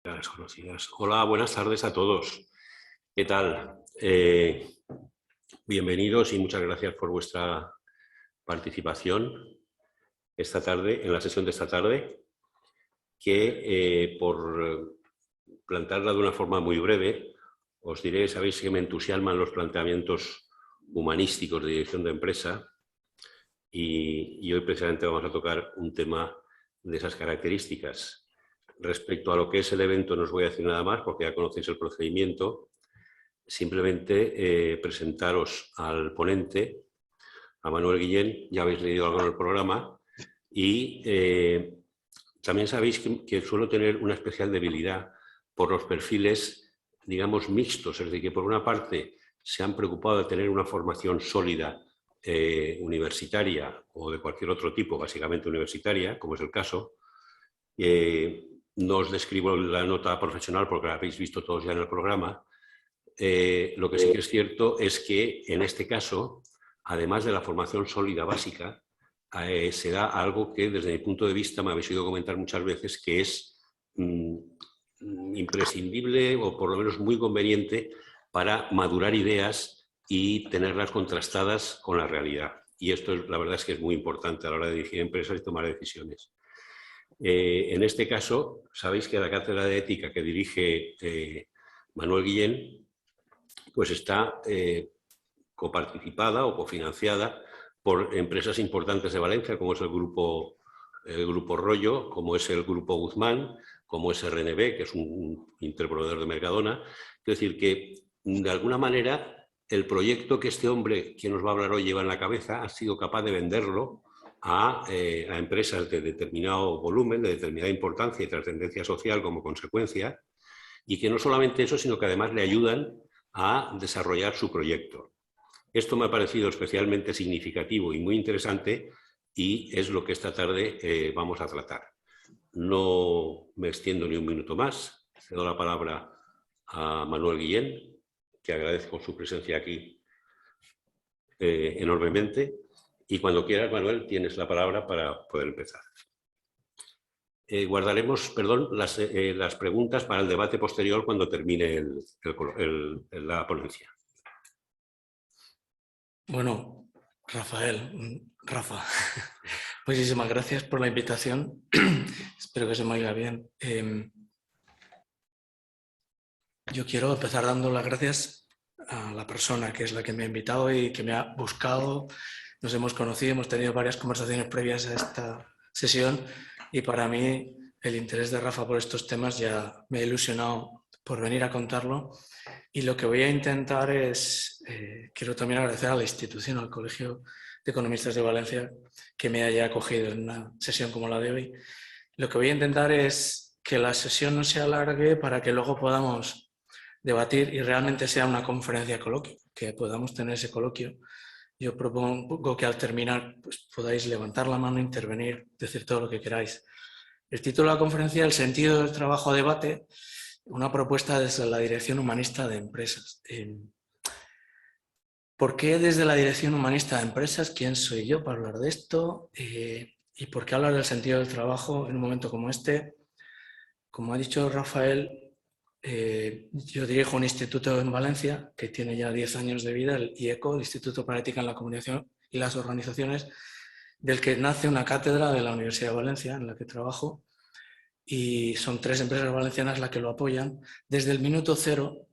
Las conocidas. Hola, buenas tardes a todos. ¿Qué tal? Bienvenidos y muchas gracias por vuestra participación esta tarde, en la sesión de esta tarde, que por plantearla de una forma muy breve, os diré, sabéis que me entusiasman los planteamientos humanísticos de dirección de empresa y hoy precisamente vamos a tocar un tema de esas características. Respecto a lo que es el evento no os voy a decir nada más porque ya conocéis el procedimiento. Simplemente presentaros al ponente, a Manuel Guillén, ya habéis leído algo en el programa, y también sabéis que suelo tener una especial debilidad por los perfiles, digamos, mixtos, es decir, que por una parte se han preocupado de tener una formación sólida universitaria o de cualquier otro tipo, básicamente universitaria, como es el caso. No os describo la nota profesional porque la habéis visto todos ya en el programa. Lo que sí que es cierto es que en este caso, además de la formación sólida básica, se da algo que desde mi punto de vista me habéis oído comentar muchas veces que es imprescindible o por lo menos muy conveniente para madurar ideas y tenerlas contrastadas con la realidad. Y esto la verdad es que es muy importante a la hora de dirigir empresas y tomar decisiones. En este caso, sabéis que la cátedra de ética que dirige Manuel Guillén pues está coparticipada o cofinanciada por empresas importantes de Valencia, como es el grupo Rollo, como es el grupo Guzmán, como es RNB, que es un interproveedor de Mercadona. Es decir, que de alguna manera el proyecto que este hombre que nos va a hablar hoy lleva en la cabeza ha sido capaz de venderlo a empresas de determinado volumen, de determinada importancia y trascendencia social como consecuencia, y que no solamente eso, sino que además le ayudan a desarrollar su proyecto. Esto me ha parecido especialmente significativo y muy interesante y es lo que esta tarde vamos a tratar. No me extiendo ni un minuto más. Cedo la palabra a Manuel Guillén, que agradezco su presencia aquí enormemente. Y cuando quieras, Manuel, tienes la palabra para poder empezar. Guardaremos, perdón, las preguntas para el debate posterior cuando termine la ponencia. Bueno, Rafa, muchísimas gracias por la invitación. Espero que se me oiga bien. Yo quiero empezar dando las gracias a la persona que es la que me ha invitado y que me ha buscado. Nos hemos conocido, hemos tenido varias conversaciones previas a esta sesión y para mí el interés de Rafa por estos temas ya me ha ilusionado por venir a contarlo. Y lo que voy a intentar es, quiero también agradecer a la institución, al Colegio de Economistas de Valencia, que me haya acogido en una sesión como la de hoy. Lo que voy a intentar es que la sesión no se alargue para que luego podamos debatir y realmente sea una conferencia coloquio, que podamos tener ese coloquio. Yo propongo que al terminar pues, podáis levantar la mano, intervenir, decir todo lo que queráis. El título de la conferencia, El sentido del trabajo a debate, una propuesta desde la Dirección Humanista de Empresas. ¿Por qué desde la Dirección Humanista de Empresas? ¿Quién soy yo para hablar de esto? ¿Y por qué hablar del sentido del trabajo en un momento como este? Como ha dicho Rafael, yo dirijo un instituto en Valencia que tiene ya 10 años de vida, el IECO, el Instituto para Ética en la Comunicación y las Organizaciones, del que nace una cátedra de la Universidad de Valencia en la que trabajo, y son 3 empresas valencianas las que lo apoyan. Desde el minuto cero,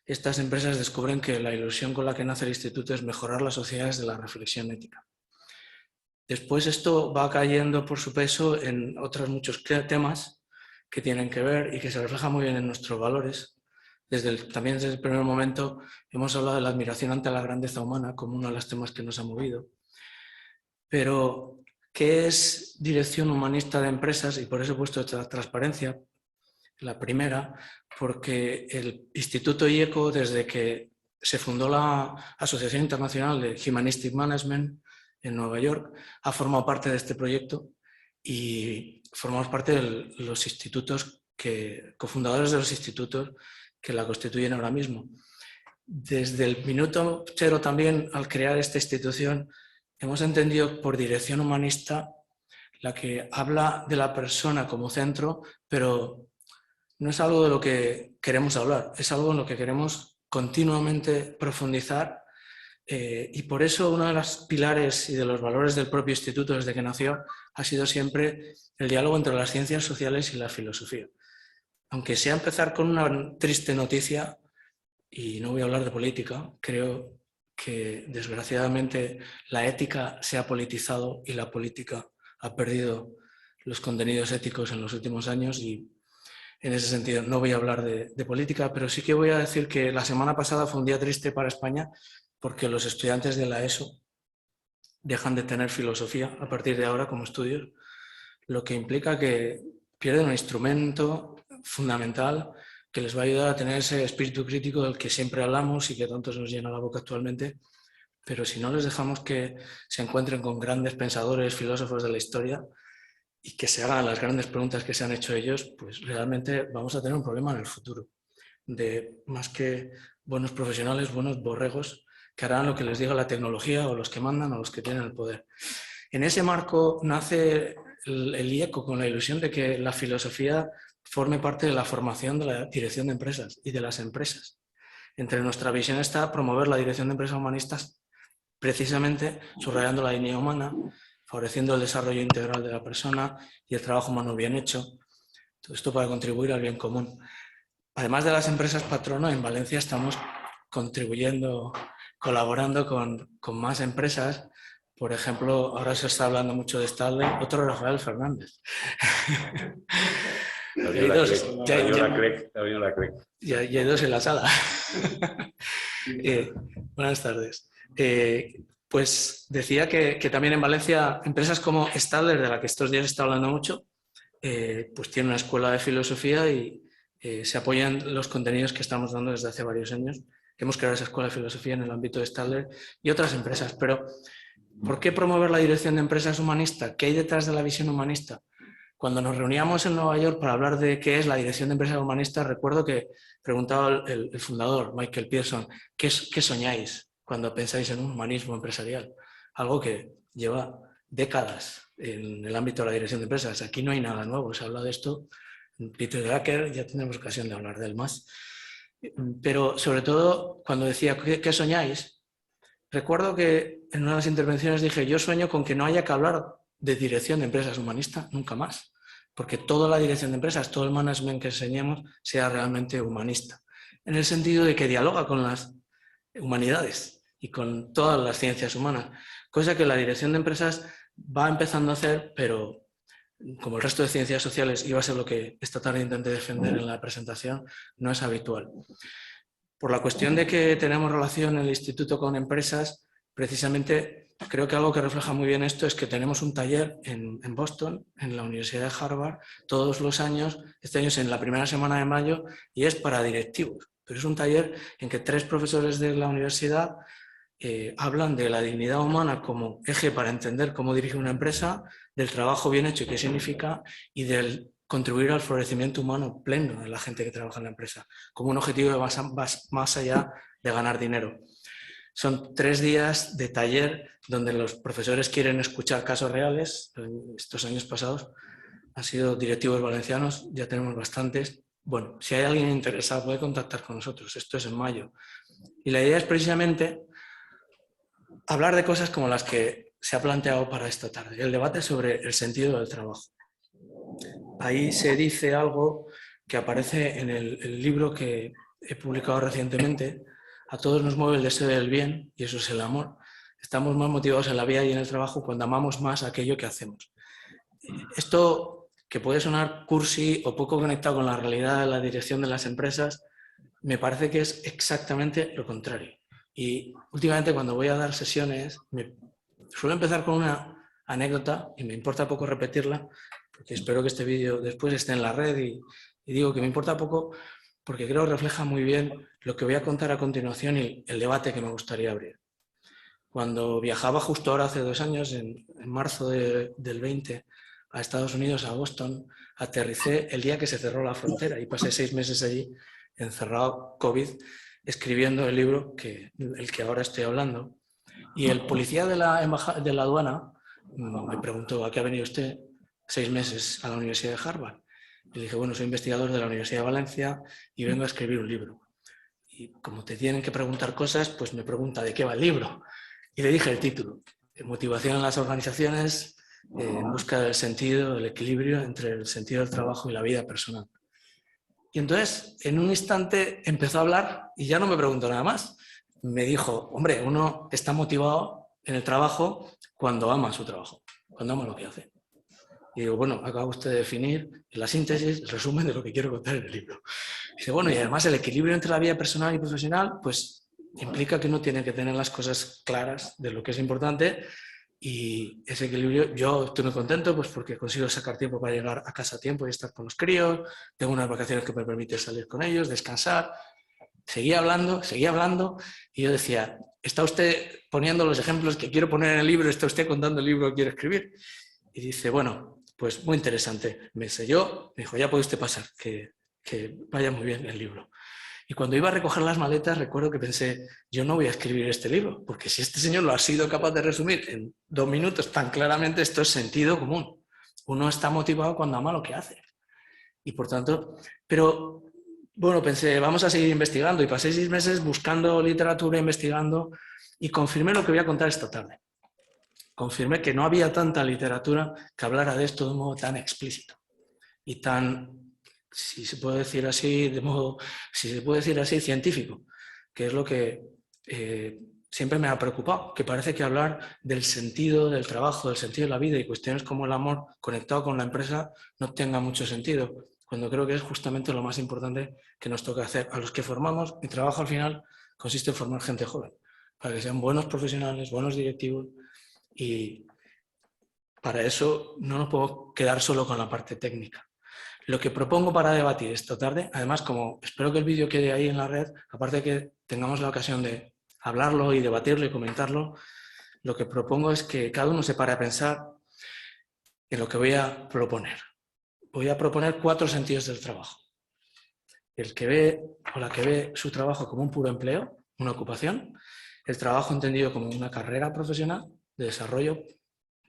estas empresas descubren que la ilusión con la que nace el instituto es mejorar las sociedades de la reflexión ética. Después esto va cayendo por su peso en otros muchos temas que tienen que ver y que se reflejan muy bien en nuestros valores. También desde el primer momento hemos hablado de la admiración ante la grandeza humana como uno de los temas que nos ha movido. Pero, ¿qué es Dirección Humanista de Empresas? Y por eso he puesto esta transparencia, la primera, porque el Instituto IECO, desde que se fundó la Asociación Internacional de Humanistic Management en Nueva York, ha formado parte de este proyecto y formamos parte de los institutos, cofundadores de los institutos que la constituyen ahora mismo. Desde el minuto cero también, al crear esta institución, hemos entendido por dirección humanista la que habla de la persona como centro, pero no es algo de lo que queremos hablar, es algo en lo que queremos continuamente profundizar. Y por eso uno de los pilares y de los valores del propio instituto desde que nació ha sido siempre el diálogo entre las ciencias sociales y la filosofía. Aunque sea empezar con una triste noticia, y no voy a hablar de política, creo que desgraciadamente la ética se ha politizado y la política ha perdido los contenidos éticos en los últimos años, y en ese sentido no voy a hablar de política, pero sí que voy a decir que la semana pasada fue un día triste para España porque los estudiantes de la ESO dejan de tener filosofía a partir de ahora como estudios, lo que implica que pierden un instrumento fundamental que les va a ayudar a tener ese espíritu crítico del que siempre hablamos y que tanto se nos llena la boca actualmente, pero si no les dejamos que se encuentren con grandes pensadores, filósofos de la historia y que se hagan las grandes preguntas que se han hecho ellos, pues realmente vamos a tener un problema en el futuro, de más que buenos profesionales, buenos borregos que harán lo que les diga la tecnología o los que mandan o los que tienen el poder. En ese marco nace el IECO con la ilusión de que la filosofía forme parte de la formación de la dirección de empresas y de las empresas. Entre nuestra visión está promover la dirección de empresas humanistas precisamente subrayando la dignidad humana, favoreciendo el desarrollo integral de la persona y el trabajo humano bien hecho. Todo esto para contribuir al bien común. Además de las empresas patrono, en Valencia estamos contribuyendo, colaborando con más empresas. Por ejemplo, ahora se está hablando mucho de Stadler, otro Rafael Fernández. Y hay dos en la sala. Buenas tardes. Pues decía que también en Valencia empresas como Stadler, de la que estos días se está hablando mucho, pues tienen una escuela de filosofía y se apoyan los contenidos que estamos dando desde hace varios años. Hemos creado esa escuela de filosofía en el ámbito de Stadler y otras empresas. Pero, ¿por qué promover la dirección de empresas humanista? ¿Qué hay detrás de la visión humanista? Cuando nos reuníamos en Nueva York para hablar de qué es la dirección de empresas humanistas, recuerdo que preguntaba el fundador, Michael Pearson, ¿qué soñáis cuando pensáis en un humanismo empresarial? Algo que lleva décadas en el ámbito de la dirección de empresas. Aquí no hay nada nuevo, se habla de esto. Peter Drucker, ya tendremos ocasión de hablar de él más. Pero sobre todo, cuando decía, ¿qué soñáis? Recuerdo que en una de las intervenciones dije, yo sueño con que no haya que hablar de dirección de empresas humanista nunca más, porque toda la dirección de empresas, todo el management que enseñemos sea realmente humanista, en el sentido de que dialoga con las humanidades y con todas las ciencias humanas, cosa que la dirección de empresas va empezando a hacer, pero como el resto de ciencias sociales, iba a ser lo que esta tarde intenté defender en la presentación, no es habitual. Por la cuestión de que tenemos relación en el instituto con empresas, precisamente creo que algo que refleja muy bien esto es que tenemos un taller en Boston, en la Universidad de Harvard, todos los años, este año es en la primera semana de mayo, y es para directivos. Pero es un taller en que 3 profesores de la universidad hablan de la dignidad humana como eje para entender cómo dirige una empresa, del trabajo bien hecho y qué significa, y del contribuir al florecimiento humano pleno de la gente que trabaja en la empresa, como un objetivo que va más allá de ganar dinero. Son 3 días de taller donde los profesores quieren escuchar casos reales. Estos años pasados han sido directivos valencianos, ya tenemos bastantes. Bueno, si hay alguien interesado puede contactar con nosotros, esto es en mayo. Y la idea es precisamente hablar de cosas como las que se ha planteado para esta tarde, el debate sobre el sentido del trabajo. Ahí se dice algo que aparece en el libro que he publicado recientemente. A todos nos mueve el deseo del bien y eso es el amor. Estamos más motivados en la vida y en el trabajo cuando amamos más aquello que hacemos. Esto, que puede sonar cursi o poco conectado con la realidad de la dirección de las empresas, me parece que es exactamente lo contrario. Y últimamente cuando voy a dar sesiones, suelo empezar con una anécdota y me importa poco repetirla, porque espero que este vídeo después esté en la red y digo que me importa poco porque creo que refleja muy bien lo que voy a contar a continuación y el debate que me gustaría abrir. Cuando viajaba justo ahora hace 2 años, en marzo del 20, a Estados Unidos, a Boston, aterricé el día que se cerró la frontera y pasé 6 meses allí, encerrado, COVID, escribiendo el libro el que ahora estoy hablando. Y el policía de la aduana me preguntó, ¿a qué ha venido usted 6 meses a la Universidad de Harvard? Y le dije, bueno, soy investigador de la Universidad de Valencia y vengo a escribir un libro. Y como te tienen que preguntar cosas, pues me pregunta de qué va el libro. Y le dije el título, Motivación en las organizaciones en busca del sentido, del equilibrio entre el sentido del trabajo y la vida personal. Y entonces, en un instante, empezó a hablar y ya no me preguntó nada más. Me dijo, hombre, uno está motivado en el trabajo cuando ama su trabajo, cuando ama lo que hace. Y digo, bueno, acaba usted de definir la síntesis, el resumen de lo que quiero contar en el libro. Y dice, bueno, y además el equilibrio entre la vida personal y profesional, pues implica que uno tiene que tener las cosas claras de lo que es importante, y ese equilibrio, yo estoy muy contento pues porque consigo sacar tiempo para llegar a casa a tiempo y estar con los críos, tengo unas vacaciones que me permiten salir con ellos, descansar. Seguía hablando y yo decía, ¿está usted poniendo los ejemplos que quiero poner en el libro? ¿Está usted contando el libro que quiero escribir? Y dice, bueno, pues muy interesante. Me selló, me dijo, ya puede usted pasar, que vaya muy bien el libro. Y cuando iba a recoger las maletas, recuerdo que pensé, yo no voy a escribir este libro, porque si este señor lo ha sido capaz de resumir en 2 minutos tan claramente, esto es sentido común. Uno está motivado cuando ama lo que hace. Y por tanto, pero bueno, pensé, vamos a seguir investigando, y pasé 6 meses buscando literatura, investigando, y confirmé lo que voy a contar esta tarde. Confirmé que no había tanta literatura que hablara de esto de un modo tan explícito y tan, si se puede decir así, científico, que es lo que siempre me ha preocupado, que parece que hablar del sentido del trabajo, del sentido de la vida y cuestiones como el amor conectado con la empresa no tenga mucho sentido, cuando creo que es justamente lo más importante que nos toca hacer. A los que formamos, mi trabajo al final consiste en formar gente joven, para que sean buenos profesionales, buenos directivos, y para eso no nos podemos quedar solo con la parte técnica. Lo que propongo para debatir esta tarde, además, como espero que el vídeo quede ahí en la red, aparte de que tengamos la ocasión de hablarlo y debatirlo y comentarlo, lo que propongo es que cada uno se pare a pensar en lo que voy a proponer. Voy a proponer 4 sentidos del trabajo. El que ve o la que ve su trabajo como un puro empleo, una ocupación, el trabajo entendido como una carrera profesional, de desarrollo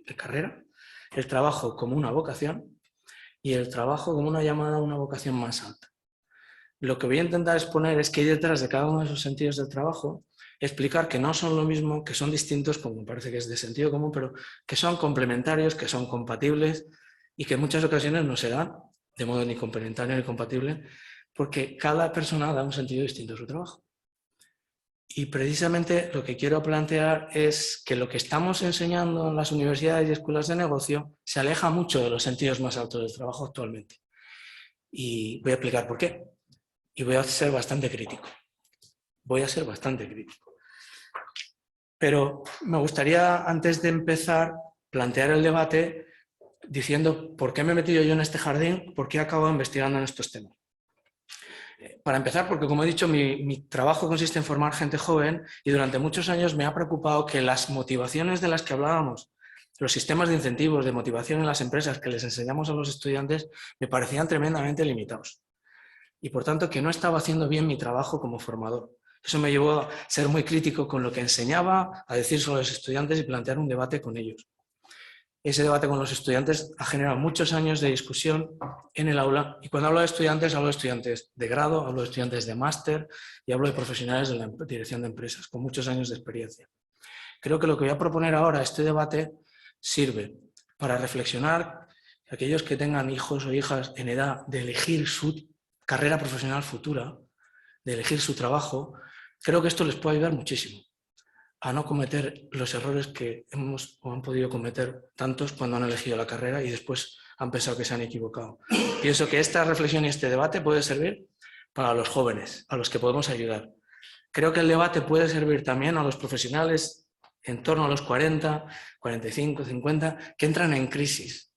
de carrera, el trabajo como una vocación y el trabajo como una llamada a una vocación más alta. Lo que voy a intentar exponer es que hay detrás de cada uno de esos sentidos del trabajo, explicar que no son lo mismo, que son distintos, como me parece que es de sentido común, pero que son complementarios, que son compatibles y que en muchas ocasiones no se dan de modo ni complementario ni compatible, porque cada persona da un sentido distinto a su trabajo. Y precisamente lo que quiero plantear es que lo que estamos enseñando en las universidades y escuelas de negocio se aleja mucho de los sentidos más altos del trabajo actualmente. Y voy a explicar por qué. Y voy a ser bastante crítico. Pero me gustaría, antes de empezar, plantear el debate diciendo por qué me he metido yo en este jardín, por qué he acabado investigando en estos temas. Para empezar, porque como he dicho, mi trabajo consiste en formar gente joven y durante muchos años me ha preocupado que las motivaciones de las que hablábamos, los sistemas de incentivos, de motivación en las empresas que les enseñamos a los estudiantes, me parecían tremendamente limitados. Y por tanto que no estaba haciendo bien mi trabajo como formador. Eso me llevó a ser muy crítico con lo que enseñaba, a decir sobre los estudiantes y plantear un debate con ellos. Ese debate con los estudiantes ha generado muchos años de discusión en el aula, y cuando hablo de estudiantes de grado, hablo de estudiantes de máster y hablo de profesionales de la dirección de empresas con muchos años de experiencia. Creo que lo que voy a proponer ahora, este debate, sirve para reflexionar aquellos que tengan hijos o hijas en edad de elegir su carrera profesional futura, de elegir su trabajo. Creo que esto les puede ayudar muchísimo a no cometer los errores que hemos o han podido cometer tantos cuando han elegido la carrera y después han pensado que se han equivocado. Pienso que esta reflexión y este debate puede servir para los jóvenes, a los que podemos ayudar. Creo que el debate puede servir también a los profesionales en torno a los 40, 45, 50, que entran en crisis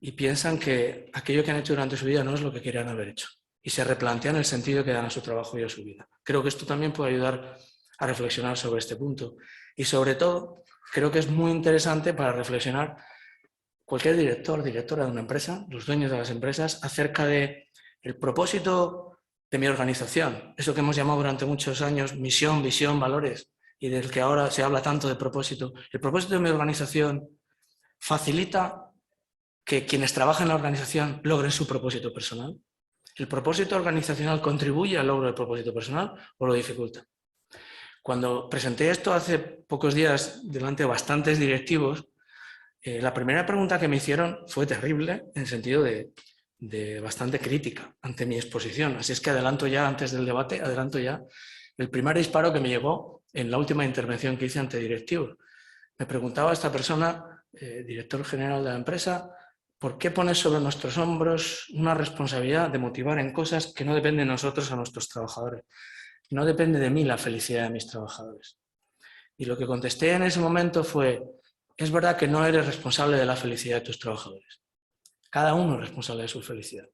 y piensan que aquello que han hecho durante su vida no es lo que querían haber hecho y se replantean el sentido que dan a su trabajo y a su vida. Creo que esto también puede ayudar a reflexionar sobre este punto. Y sobre todo, creo que es muy interesante para reflexionar cualquier director, directora de una empresa, los dueños de las empresas, acerca del propósito de mi organización. Eso que hemos llamado durante muchos años misión, visión, valores, y del que ahora se habla tanto de propósito. El propósito de mi organización facilita que quienes trabajan en la organización logren su propósito personal? ¿El propósito organizacional contribuye al logro del propósito personal o lo dificulta? Cuando presenté esto hace pocos días delante de bastantes directivos, la primera pregunta que me hicieron fue terrible, en el sentido de bastante crítica ante mi exposición. Así es que adelanto ya, antes del debate, adelanto ya el primer disparo que me llegó en la última intervención que hice ante directivos. Me preguntaba esta persona, director general de la empresa, ¿por qué pones sobre nuestros hombros una responsabilidad de motivar en cosas que no dependen de nosotros a nuestros trabajadores? No depende de mí la felicidad de mis trabajadores. Y lo que contesté en ese momento fue, es verdad que no eres responsable de la felicidad de tus trabajadores. Cada uno es responsable de su felicidad.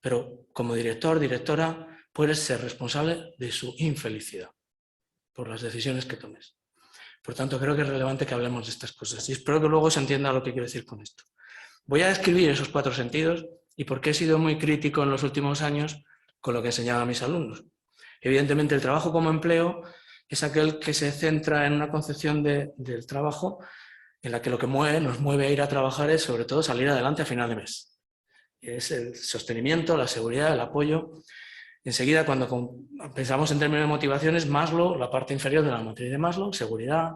Pero como director, directora, puedes ser responsable de su infelicidad por las decisiones que tomes. Por tanto, creo que es relevante que hablemos de estas cosas y espero que luego se entienda lo que quiero decir con esto. Voy a describir esos 4 sentidos y por qué he sido muy crítico en los últimos años con lo que enseñaba a mis alumnos. Evidentemente, el trabajo como empleo es aquel que se centra en una concepción del trabajo en la que lo que nos mueve a ir a trabajar es sobre todo salir adelante a final de mes. Es el sostenimiento, la seguridad, el apoyo. Enseguida, cuando pensamos en términos de motivaciones, Maslow, la parte inferior de la matriz de Maslow, seguridad,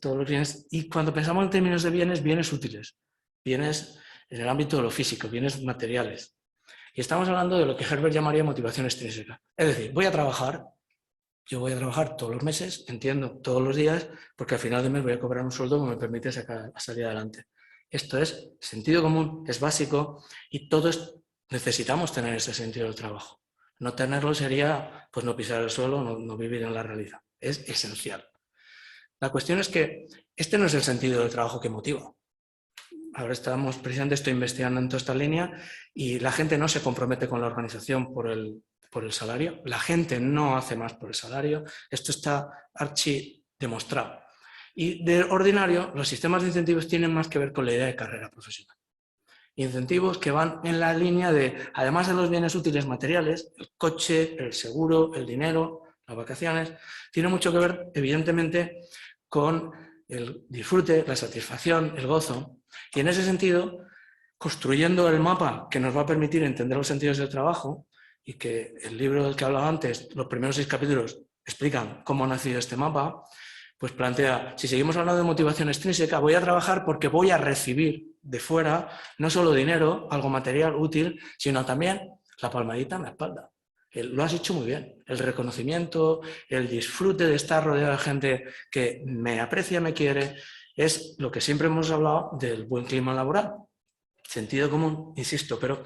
todos los bienes. Y cuando pensamos en términos de bienes, bienes útiles, bienes en el ámbito de lo físico, bienes materiales. Y estamos hablando de lo que Herbert llamaría motivación extrínseca. Es decir, yo voy a trabajar todos los meses, entiendo, todos los días, porque al final de mes voy a cobrar un sueldo que me permite salir adelante. Esto es sentido común, es básico y todos necesitamos tener ese sentido del trabajo. No tenerlo sería pues no pisar el suelo, no vivir en la realidad. Es esencial. La cuestión es que este no es el sentido del trabajo que motiva. Ahora estoy investigando en toda esta línea y la gente no se compromete con la organización por el salario. La gente no hace más por el salario. Esto está archi demostrado. Y de ordinario, los sistemas de incentivos tienen más que ver con la idea de carrera profesional. Incentivos que van en la línea de, además de los bienes útiles materiales, el coche, el seguro, el dinero, las vacaciones, tiene mucho que ver, evidentemente, con el disfrute, la satisfacción, el gozo. Y en ese sentido, construyendo el mapa que nos va a permitir entender los sentidos del trabajo, y que el libro del que hablaba antes, los primeros 6 capítulos, explican cómo ha nacido este mapa, pues plantea, si seguimos hablando de motivación extrínseca, voy a trabajar porque voy a recibir de fuera no solo dinero, algo material útil, sino también la palmadita en la espalda. Lo has hecho muy bien. El reconocimiento, el disfrute de estar rodeado de gente que me aprecia, me quiere, es lo que siempre hemos hablado del buen clima laboral. Sentido común, insisto, pero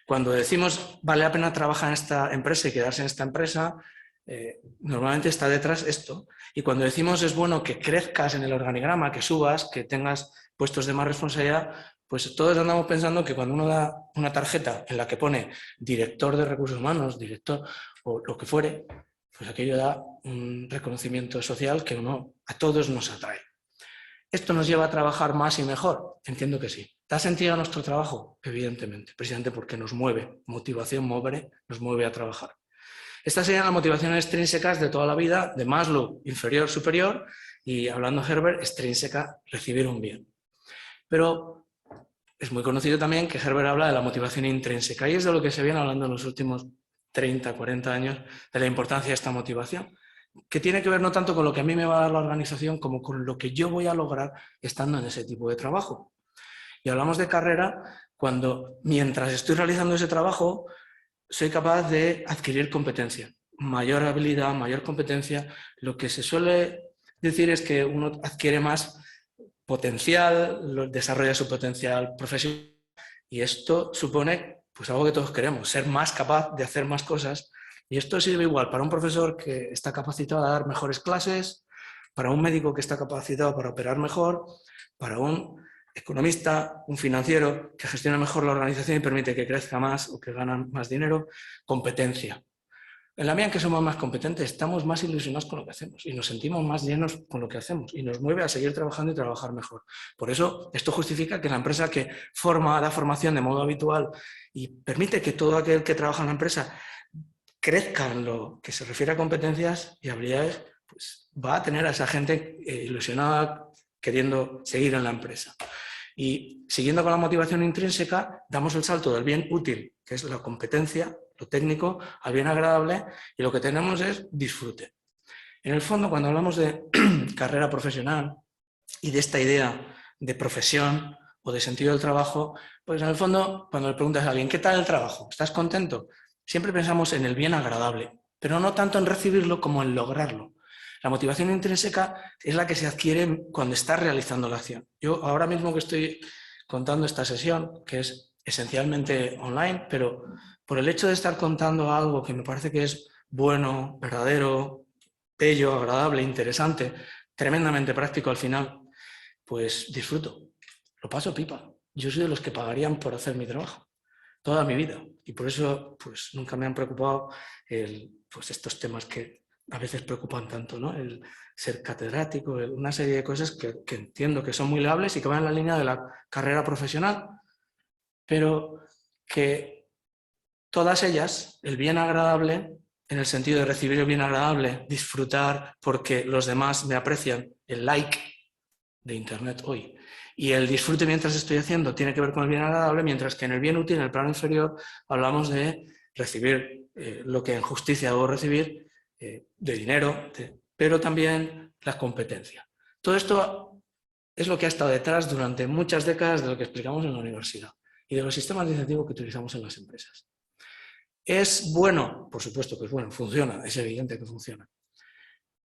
cuando decimos vale la pena trabajar en esta empresa y quedarse en esta empresa, normalmente está detrás esto. Y cuando decimos es bueno que crezcas en el organigrama, que subas, que tengas puestos de más responsabilidad, pues todos andamos pensando que cuando uno da una tarjeta en la que pone director de recursos humanos, director o lo que fuere, pues aquello da un reconocimiento social que a todos nos atrae. ¿Esto nos lleva a trabajar más y mejor? Entiendo que sí. ¿Da sentido a nuestro trabajo? Evidentemente, precisamente porque nos mueve. Motivación nos mueve a trabajar. Estas serían las motivaciones extrínsecas de toda la vida, de Maslow, inferior, superior, y hablando de Herbert, extrínseca, recibir un bien. Pero es muy conocido también que Herbert habla de la motivación intrínseca, y es de lo que se viene hablando en los últimos 30, 40 años, de la importancia de esta motivación, que tiene que ver no tanto con lo que a mí me va a dar la organización, como con lo que yo voy a lograr estando en ese tipo de trabajo. Y hablamos de carrera cuando, mientras estoy realizando ese trabajo, soy capaz de adquirir competencia, mayor habilidad, mayor competencia. Lo que se suele decir es que uno adquiere más potencial, desarrolla su potencial profesional, y esto supone pues algo que todos queremos, ser más capaz de hacer más cosas. Y esto sirve igual para un profesor que está capacitado a dar mejores clases, para un médico que está capacitado para operar mejor, para un economista, un financiero que gestiona mejor la organización y permite que crezca más o que gane más dinero. Competencia. En la medida en que somos más competentes, estamos más ilusionados con lo que hacemos y nos sentimos más llenos con lo que hacemos y nos mueve a seguir trabajando y trabajar mejor. Por eso, esto justifica que la empresa que da formación de modo habitual y permite que todo aquel que trabaja en la empresa crezca en lo que se refiere a competencias y habilidades, pues va a tener a esa gente ilusionada queriendo seguir en la empresa. Y siguiendo con la motivación intrínseca, damos el salto del bien útil, que es la competencia, lo técnico, al bien agradable, y lo que tenemos es disfrute. En el fondo, cuando hablamos de carrera profesional y de esta idea de profesión o de sentido del trabajo, pues en el fondo, cuando le preguntas a alguien, ¿qué tal el trabajo? ¿Estás contento? Siempre pensamos en el bien agradable, pero no tanto en recibirlo como en lograrlo. La motivación intrínseca es la que se adquiere cuando estás realizando la acción. Yo ahora mismo que estoy contando esta sesión, que es esencialmente online, pero por el hecho de estar contando algo que me parece que es bueno, verdadero, bello, agradable, interesante, tremendamente práctico al final, pues disfruto, lo paso pipa. Yo soy de los que pagarían por hacer mi trabajo toda mi vida y por eso pues nunca me han preocupado pues estos temas que a veces preocupan tanto, ¿no? El ser catedrático, una serie de cosas que entiendo que son muy loables y que van en la línea de la carrera profesional, pero que todas ellas, el bien agradable, en el sentido de recibir el bien agradable, disfrutar porque los demás me aprecian, el like de Internet hoy, y el disfrute mientras estoy haciendo tiene que ver con el bien agradable, mientras que en el bien útil, en el plano inferior, hablamos de recibir lo que en justicia debo recibir, de dinero, pero también la competencia. Todo esto es lo que ha estado detrás durante muchas décadas de lo que explicamos en la universidad y de los sistemas de incentivo que utilizamos en las empresas. ¿Es bueno? Por supuesto que es bueno, funciona, es evidente que funciona.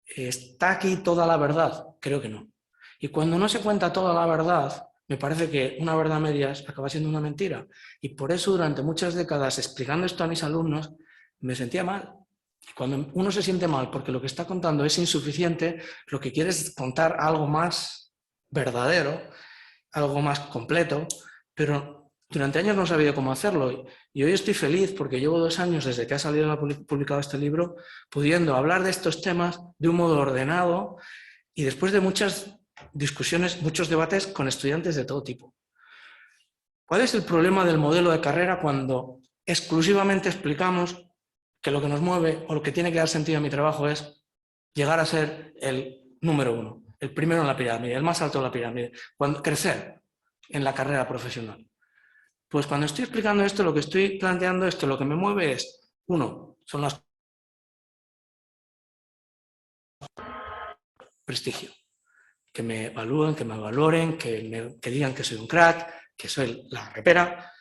¿Está aquí toda la verdad? Creo que no. Y cuando no se cuenta toda la verdad, me parece que una verdad a medias acaba siendo una mentira. Y por eso durante muchas décadas, explicando esto a mis alumnos, me sentía mal. Y cuando uno se siente mal porque lo que está contando es insuficiente, lo que quiere es contar algo más verdadero, algo más completo, pero durante años no he sabido cómo hacerlo. Y hoy estoy feliz porque llevo 2 años desde que ha salido publicado este libro, pudiendo hablar de estos temas de un modo ordenado y después de muchas discusiones, muchos debates con estudiantes de todo tipo. ¿Cuál es el problema del modelo de carrera cuando exclusivamente explicamos que lo que nos mueve o lo que tiene que dar sentido a mi trabajo es llegar a ser el número 1, el primero en la pirámide, el más alto de la pirámide, crecer en la carrera profesional? Pues cuando estoy explicando esto, lo que estoy planteando es que lo que me mueve es, 1, son las prestigio. Que me evalúen, que me valoren, que digan que soy un crack, que soy la repera,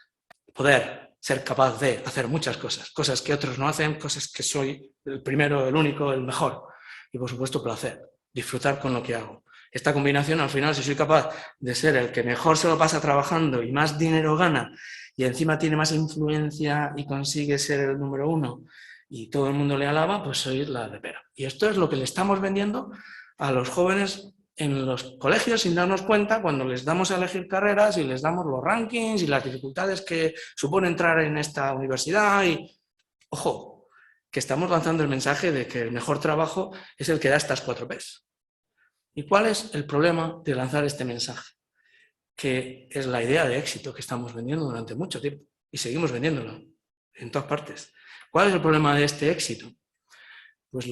poder ser capaz de hacer muchas cosas, cosas que otros no hacen, cosas que soy el primero, el único, el mejor. Y por supuesto placer, disfrutar con lo que hago. Esta combinación, al final, si soy capaz de ser el que mejor se lo pasa trabajando y más dinero gana y encima tiene más influencia y consigue ser el número 1 y todo el mundo le alaba, pues soy la repera. Y esto es lo que le estamos vendiendo a los jóvenes en los colegios sin darnos cuenta cuando les damos a elegir carreras y les damos los rankings y las dificultades que supone entrar en esta universidad y, ojo, que estamos lanzando el mensaje de que el mejor trabajo es el que da estas 4 P's. ¿Y cuál es el problema de lanzar este mensaje? Que es la idea de éxito que estamos vendiendo durante mucho tiempo y seguimos vendiéndolo en todas partes. ¿Cuál es el problema de este éxito? Pues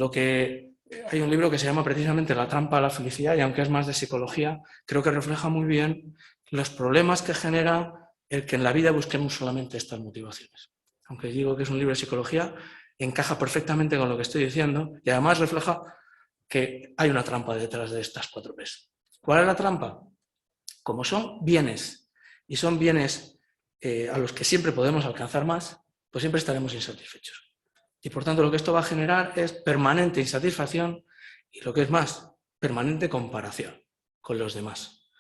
hay un libro que se llama precisamente La trampa a la felicidad y aunque es más de psicología, creo que refleja muy bien los problemas que genera el que en la vida busquemos solamente estas motivaciones. Aunque digo que es un libro de psicología, encaja perfectamente con lo que estoy diciendo y además refleja que hay una trampa detrás de estas 4 P's. ¿Cuál es la trampa? Como son bienes y son bienes a los que siempre podemos alcanzar más, pues siempre estaremos insatisfechos. Y por tanto lo que esto va a generar es permanente insatisfacción y lo que es más, permanente comparación con los demás.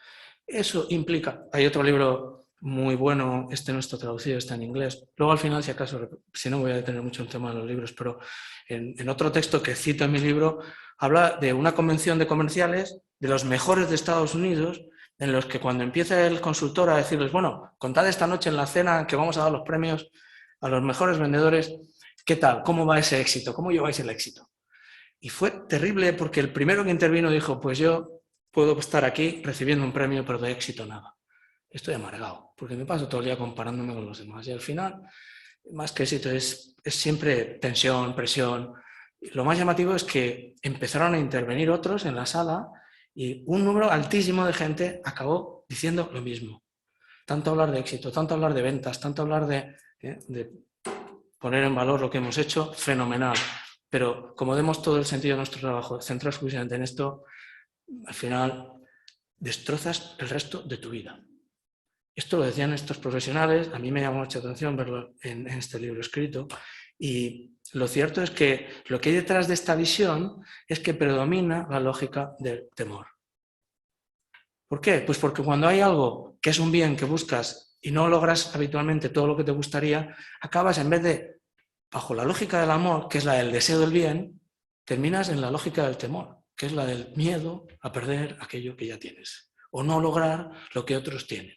Eso implica, hay otro libro muy bueno, este no está traducido, está en inglés, luego al final si acaso, si no voy a detener mucho el tema de los libros, pero en otro texto que cito en mi libro, habla de una convención de comerciales de los mejores de Estados Unidos, en los que cuando empieza el consultor a decirles, bueno, contad esta noche en la cena que vamos a dar los premios a los mejores vendedores, ¿qué tal? ¿Cómo va ese éxito? ¿Cómo lleváis el éxito? Y fue terrible porque el primero que intervino dijo, pues yo puedo estar aquí recibiendo un premio, pero de éxito nada. Estoy amargado, porque me paso todo el día comparándome con los demás. Y al final, más que éxito, es siempre tensión, presión. Lo más llamativo es que empezaron a intervenir otros en la sala y un número altísimo de gente acabó diciendo lo mismo. tanto hablar de éxito, tanto hablar de ventas, tanto hablar de poner en valor lo que hemos hecho, fenomenal. Pero como demos todo el sentido de nuestro trabajo centrado exclusivamente en esto, al final destrozas el resto de tu vida. Esto lo decían estos profesionales, a mí me llamó mucha atención verlo en este libro escrito, y lo cierto es que lo que hay detrás de esta visión es que predomina la lógica del temor. ¿Por qué? Pues porque cuando hay algo que es un bien que buscas y no logras habitualmente todo lo que te gustaría, acabas en vez de, bajo la lógica del amor, que es la del deseo del bien, terminas en la lógica del temor, que es la del miedo a perder aquello que ya tienes o no lograr lo que otros tienen.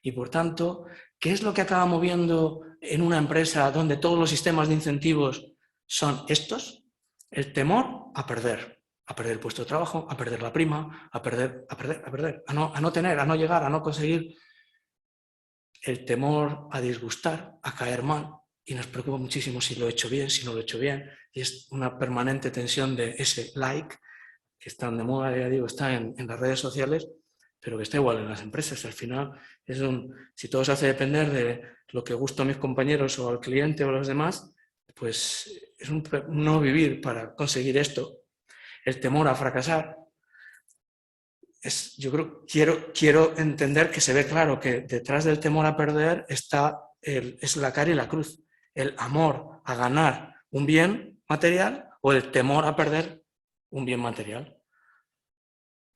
Y por tanto, ¿qué es lo que acaba moviendo en una empresa donde todos los sistemas de incentivos son estos? El temor a perder el puesto de trabajo, a perder la prima, a no tener, a no llegar, a no conseguir. El temor a disgustar, a caer mal, y nos preocupa muchísimo si lo he hecho bien, si no lo he hecho bien, y es una permanente tensión de ese like, que están de moda, ya digo, está en las redes sociales, pero que está igual en las empresas. Al final, si todo se hace depender de lo que gusta a mis compañeros o al cliente o a los demás, pues es un no vivir para conseguir esto. El temor a fracasar. Yo quiero entender que se ve claro que detrás del temor a perder es la cara y la cruz. El amor a ganar un bien material o el temor a perder un bien material.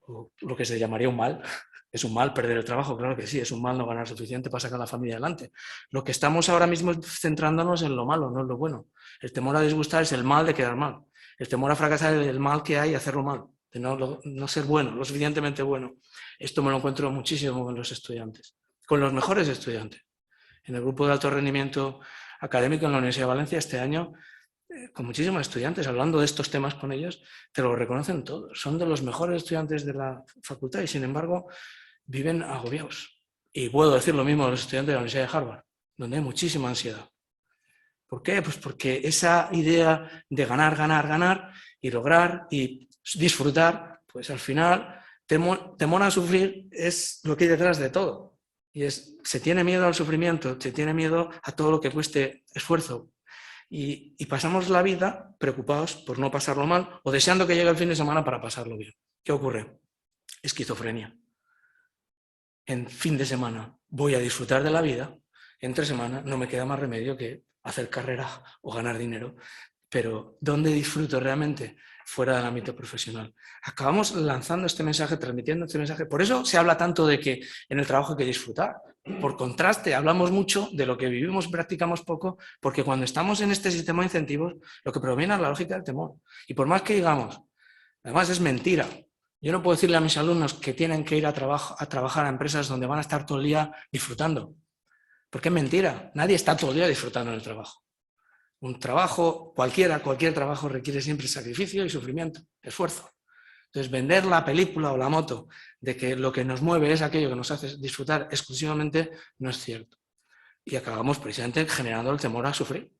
O lo que se llamaría un mal. ¿Es un mal perder el trabajo? Claro que sí, es un mal no ganar suficiente para sacar a la familia adelante. Lo que estamos ahora mismo es centrándonos en lo malo, no en lo bueno. El temor a disgustar es el mal de quedar mal. El temor a fracasar es el mal que hay hacerlo mal, de no ser bueno, lo suficientemente bueno. Esto me lo encuentro muchísimo con los estudiantes, con los mejores estudiantes. En el grupo de alto rendimiento académico en la Universidad de Valencia este año, con muchísimos estudiantes, hablando de estos temas con ellos, te lo reconocen todos. Son de los mejores estudiantes de la facultad y, sin embargo, viven agobiados. Y puedo decir lo mismo de los estudiantes de la Universidad de Harvard, donde hay muchísima ansiedad. ¿Por qué? Pues porque esa idea de ganar y lograr y disfrutar, pues al final temor a sufrir es lo que hay detrás de todo. Y se tiene miedo al sufrimiento, se tiene miedo a todo lo que cueste esfuerzo. Y pasamos la vida preocupados por no pasarlo mal o deseando que llegue el fin de semana para pasarlo bien. ¿Qué ocurre? Esquizofrenia. En fin de semana voy a disfrutar de la vida, entre semana no me queda más remedio que hacer carrera o ganar dinero, pero ¿dónde disfruto realmente? Fuera del ámbito profesional. Acabamos lanzando este mensaje, transmitiendo este mensaje. Por eso se habla tanto de que en el trabajo hay que disfrutar. Por contraste, hablamos mucho de lo que vivimos, practicamos poco, porque cuando estamos en este sistema de incentivos, lo que predomina es la lógica del temor. Y por más que digamos, además es mentira. Yo no puedo decirle a mis alumnos que tienen que ir a trabajar a empresas donde van a estar todo el día disfrutando. Porque es mentira. Nadie está todo el día disfrutando del trabajo. Un trabajo, cualquier trabajo requiere siempre sacrificio y sufrimiento, esfuerzo. Entonces, vender la película o la moto de que lo que nos mueve es aquello que nos hace disfrutar exclusivamente no es cierto. Y acabamos precisamente generando el temor a sufrir.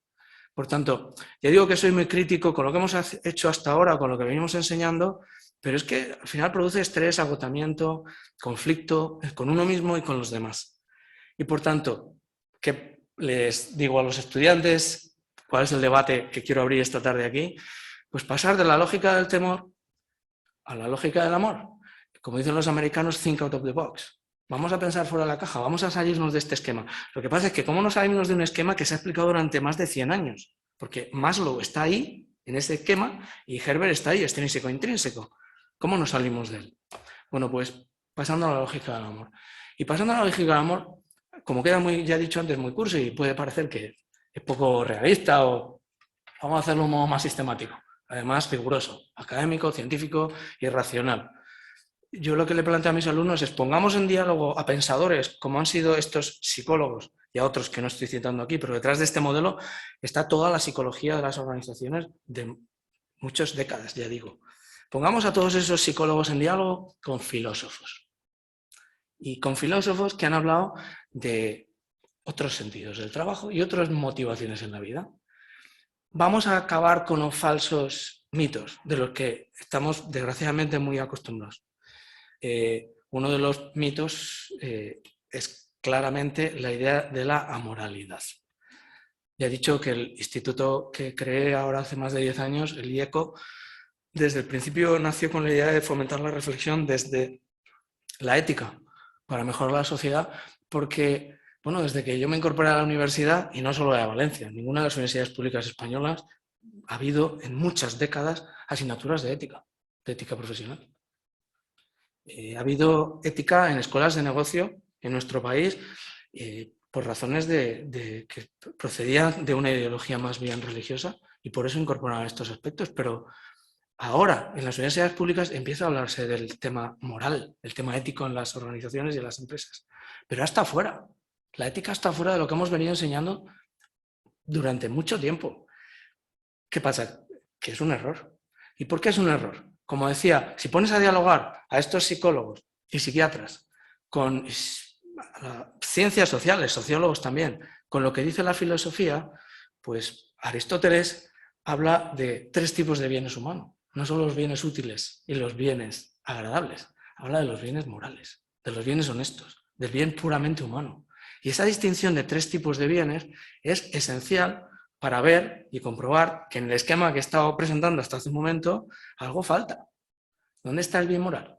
Por tanto, ya digo que soy muy crítico con lo que hemos hecho hasta ahora, con lo que venimos enseñando, pero es que al final produce estrés, agotamiento, conflicto con uno mismo y con los demás. Y por tanto, ¿qué les digo a los estudiantes? ¿Cuál es el debate que quiero abrir esta tarde aquí? Pues pasar de la lógica del temor a la lógica del amor. Como dicen los americanos, think out of the box. Vamos a pensar fuera de la caja, vamos a salirnos de este esquema. Lo que pasa es que ¿cómo nos salimos de un esquema que se ha explicado durante más de 100 años? Porque Maslow está ahí, en ese esquema, y Herbert está ahí, extrínseco e intrínseco. ¿Cómo nos salimos de él? Bueno, pues pasando a la lógica del amor. Y pasando a la lógica del amor, como queda ya dicho antes, muy cursi y puede parecer que es poco realista o vamos a hacerlo de un modo más sistemático. Además, riguroso, académico, científico y racional. Yo lo que le planteo a mis alumnos es pongamos en diálogo a pensadores como han sido estos psicólogos y a otros que no estoy citando aquí, pero detrás de este modelo está toda la psicología de las organizaciones de muchas décadas, ya digo. Pongamos a todos esos psicólogos en diálogo con filósofos. Y con filósofos que han hablado de otros sentidos del trabajo y otras motivaciones en la vida. Vamos a acabar con los falsos mitos de los que estamos desgraciadamente muy acostumbrados. Uno de los mitos es claramente la idea de la amoralidad. Ya he dicho que el instituto que creé ahora hace más de 10 años, el IECO, desde el principio nació con la idea de fomentar la reflexión desde la ética para mejorar la sociedad, porque, bueno, desde que yo me incorporé a la universidad, y no solo a Valencia, ninguna de las universidades públicas españolas, ha habido en muchas décadas asignaturas de ética profesional. Ha habido ética en escuelas de negocio en nuestro país por razones que procedían de una ideología más bien religiosa y por eso incorporaban estos aspectos, pero ahora en las universidades públicas empieza a hablarse del tema moral, el tema ético en las organizaciones y en las empresas, pero hasta fuera. La ética está fuera de lo que hemos venido enseñando durante mucho tiempo. ¿Qué pasa? Que es un error. ¿Y por qué es un error? Como decía, si pones a dialogar a estos psicólogos y psiquiatras con ciencias sociales, sociólogos también, con lo que dice la filosofía, pues Aristóteles habla de 3 tipos de bienes humanos. No son los bienes útiles y los bienes agradables. Habla de los bienes morales, de los bienes honestos, del bien puramente humano. Y esa distinción de 3 tipos de bienes es esencial para ver y comprobar que en el esquema que he estado presentando hasta hace un momento, algo falta. ¿Dónde está el bien moral?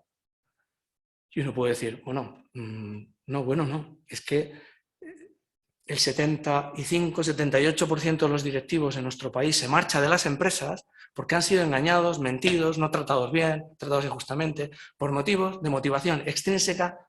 Y uno puede decir, bueno, no. Es que el 75-78% de los directivos en nuestro país se marcha de las empresas porque han sido engañados, mentidos, no tratados bien, tratados injustamente, por motivos de motivación extrínseca,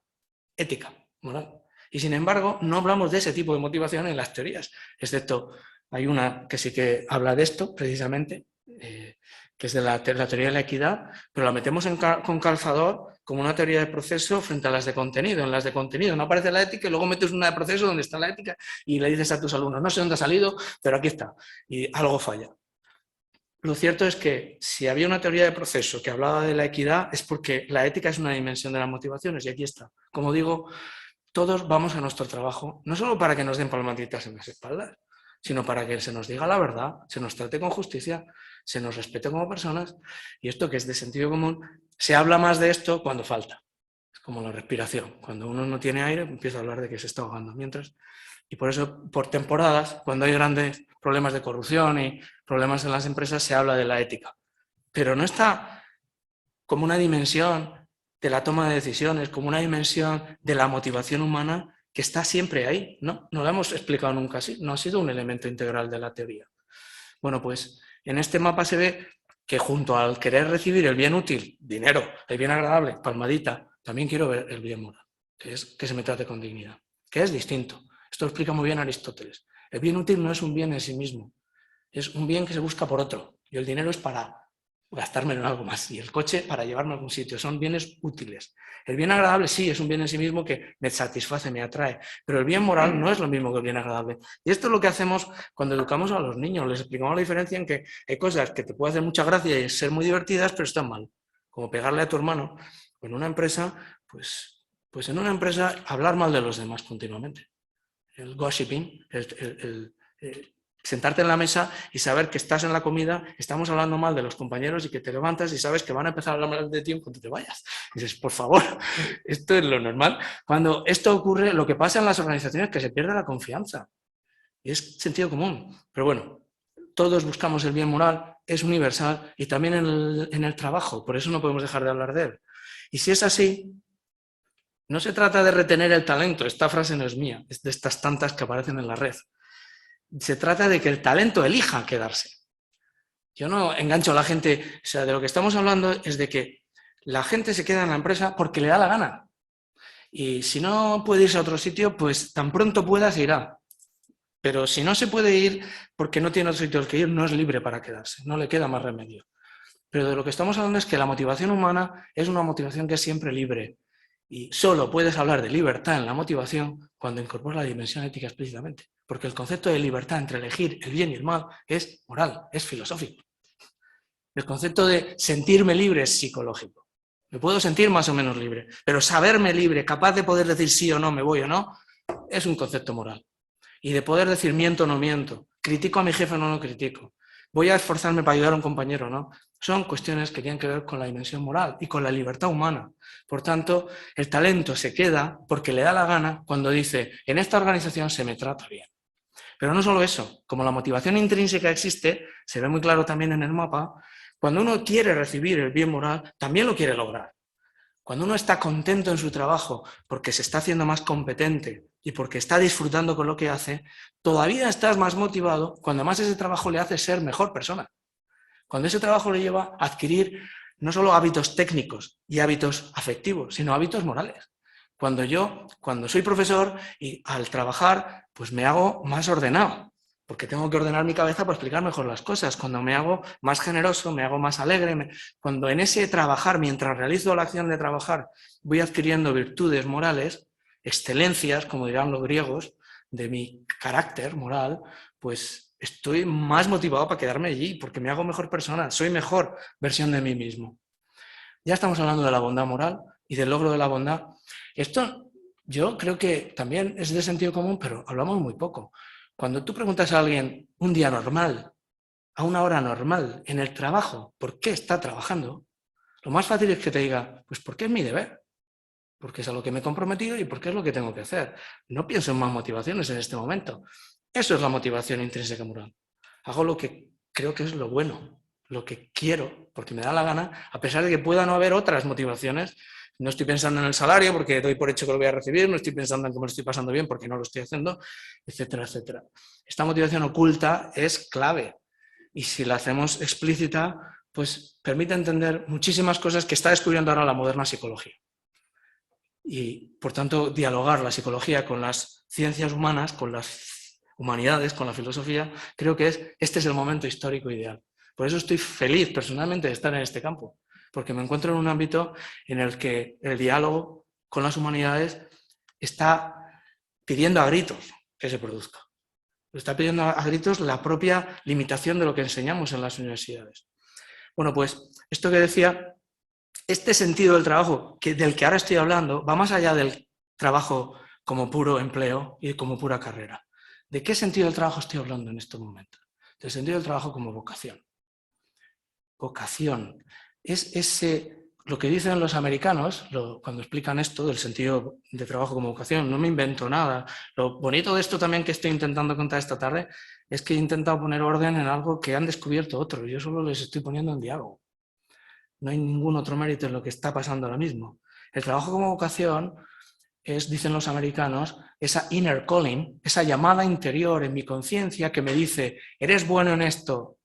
ética, moral. Y sin embargo, no hablamos de ese tipo de motivación en las teorías, excepto hay una que sí que habla de esto, precisamente, que es de la teoría de la equidad, pero la metemos con calzador como una teoría de proceso frente a las de contenido. En las de contenido no aparece la ética y luego metes una de proceso donde está la ética y le dices a tus alumnos, no sé dónde ha salido, pero aquí está. Y algo falla. Lo cierto es que si había una teoría de proceso que hablaba de la equidad es porque la ética es una dimensión de las motivaciones y aquí está. Como digo, todos vamos a nuestro trabajo, no solo para que nos den palmaditas en las espaldas, sino para que se nos diga la verdad, se nos trate con justicia, se nos respete como personas, y esto que es de sentido común, se habla más de esto cuando falta. Es como la respiración. Cuando uno no tiene aire, empieza a hablar de que se está ahogando. Y por eso, por temporadas, cuando hay grandes problemas de corrupción y problemas en las empresas, se habla de la ética. Pero no está como una dimensión de la toma de decisiones, como una dimensión de la motivación humana que está siempre ahí, ¿no? No lo hemos explicado nunca así, no ha sido un elemento integral de la teoría. Bueno, pues en este mapa se ve que junto al querer recibir el bien útil, dinero, el bien agradable, palmadita, también quiero ver el bien moral, que es que se me trate con dignidad, que es distinto. Esto lo explica muy bien Aristóteles. El bien útil no es un bien en sí mismo, es un bien que se busca por otro, y el dinero es para gastármelo en algo más, y el coche para llevarme a algún sitio, son bienes útiles. El bien agradable sí, es un bien en sí mismo que me satisface, me atrae, pero el bien moral no es lo mismo que el bien agradable. Y esto es lo que hacemos cuando educamos a los niños, les explicamos la diferencia en que hay cosas que te pueden hacer mucha gracia y ser muy divertidas, pero están mal, como pegarle a tu hermano. En una empresa, pues en una empresa hablar mal de los demás continuamente. El gossiping, sentarte en la mesa y saber que estás en la comida, estamos hablando mal de los compañeros y que te levantas y sabes que van a empezar a hablar mal de ti cuando te vayas. Y dices, por favor, esto es lo normal. Cuando esto ocurre, lo que pasa en las organizaciones es que se pierde la confianza. Y es sentido común. Pero bueno, todos buscamos el bien moral, es universal y también en el trabajo. Por eso no podemos dejar de hablar de él. Y si es así, no se trata de retener el talento. Esta frase no es mía, es de estas tantas que aparecen en la red. Se trata de que el talento elija quedarse. Yo no engancho a la gente, o sea, de lo que estamos hablando es de que la gente se queda en la empresa porque le da la gana. Y si no puede irse a otro sitio, pues tan pronto pueda se irá. Pero si no se puede ir porque no tiene otro sitio al que ir, no es libre para quedarse, no le queda más remedio. Pero de lo que estamos hablando es que la motivación humana es una motivación que es siempre libre. Y solo puedes hablar de libertad en la motivación cuando incorporas la dimensión ética explícitamente. Porque el concepto de libertad entre elegir el bien y el mal es moral, es filosófico. El concepto de sentirme libre es psicológico. Me puedo sentir más o menos libre, pero saberme libre, capaz de poder decir sí o no, me voy o no, es un concepto moral. Y de poder decir miento o no miento, critico a mi jefe o no lo critico. voy a esforzarme para ayudar a un compañero, ¿no? Son cuestiones que tienen que ver con la dimensión moral y con la libertad humana. Por tanto, el talento se queda porque le da la gana cuando dice, en esta organización se me trata bien. Pero no solo eso, como la motivación intrínseca existe, se ve muy claro también en el mapa, cuando uno quiere recibir el bien moral, también lo quiere lograr. Cuando uno está contento en su trabajo porque se está haciendo más competente y porque está disfrutando con lo que hace, todavía estás más motivado cuando además ese trabajo le hace ser mejor persona. Cuando ese trabajo le lleva a adquirir no solo hábitos técnicos y hábitos afectivos, sino hábitos morales. Cuando soy profesor y al trabajar, pues me hago más ordenado, porque tengo que ordenar mi cabeza para explicar mejor las cosas. Cuando me hago más generoso, me hago más alegre. Cuando en ese trabajar, mientras realizo la acción de trabajar, voy adquiriendo virtudes morales, excelencias, como dirán los griegos, de mi carácter moral, pues estoy más motivado para quedarme allí, porque me hago mejor persona, soy mejor versión de mí mismo. Ya estamos hablando de la bondad moral y del logro de la bondad. Esto yo creo que también es de sentido común, pero hablamos muy poco. Cuando tú preguntas a alguien un día normal, a una hora normal, en el trabajo, ¿por qué está trabajando? Lo más fácil es que te diga, pues porque es mi deber, porque es a lo que me he comprometido y porque es lo que tengo que hacer. No pienso en más motivaciones en este momento. Eso es la motivación intrínseca moral. Hago lo que creo que es lo bueno, lo que quiero, porque me da la gana, a pesar de que pueda no haber otras motivaciones. No estoy pensando en el salario porque doy por hecho que lo voy a recibir, no estoy pensando en cómo lo estoy pasando bien porque no lo estoy haciendo, etcétera, etcétera. Esta motivación oculta es clave y si la hacemos explícita, pues permite entender muchísimas cosas que está descubriendo ahora la moderna psicología. Y, por tanto, dialogar la psicología con las ciencias humanas, con las humanidades, con la filosofía, creo que este es el momento histórico ideal. Por eso estoy feliz personalmente de estar en este campo, porque me encuentro en un ámbito en el que el diálogo con las humanidades está pidiendo a gritos que se produzca. Está pidiendo a gritos la propia limitación de lo que enseñamos en las universidades. Bueno, pues esto que decía, este sentido del trabajo del que ahora estoy hablando va más allá del trabajo como puro empleo y como pura carrera. ¿De qué sentido del trabajo estoy hablando en estos momentos? Del sentido del trabajo como vocación. Vocación es lo que dicen los americanos cuando explican esto del sentido de trabajo como vocación. No me invento nada. Lo bonito de esto también que estoy intentando contar esta tarde es que he intentado poner orden en algo que han descubierto otros. Yo solo les estoy poniendo en diálogo. No hay ningún otro mérito en lo que está pasando ahora mismo. El trabajo como vocación es, dicen los americanos, esa inner calling, esa llamada interior en mi conciencia que me dice, eres bueno en esto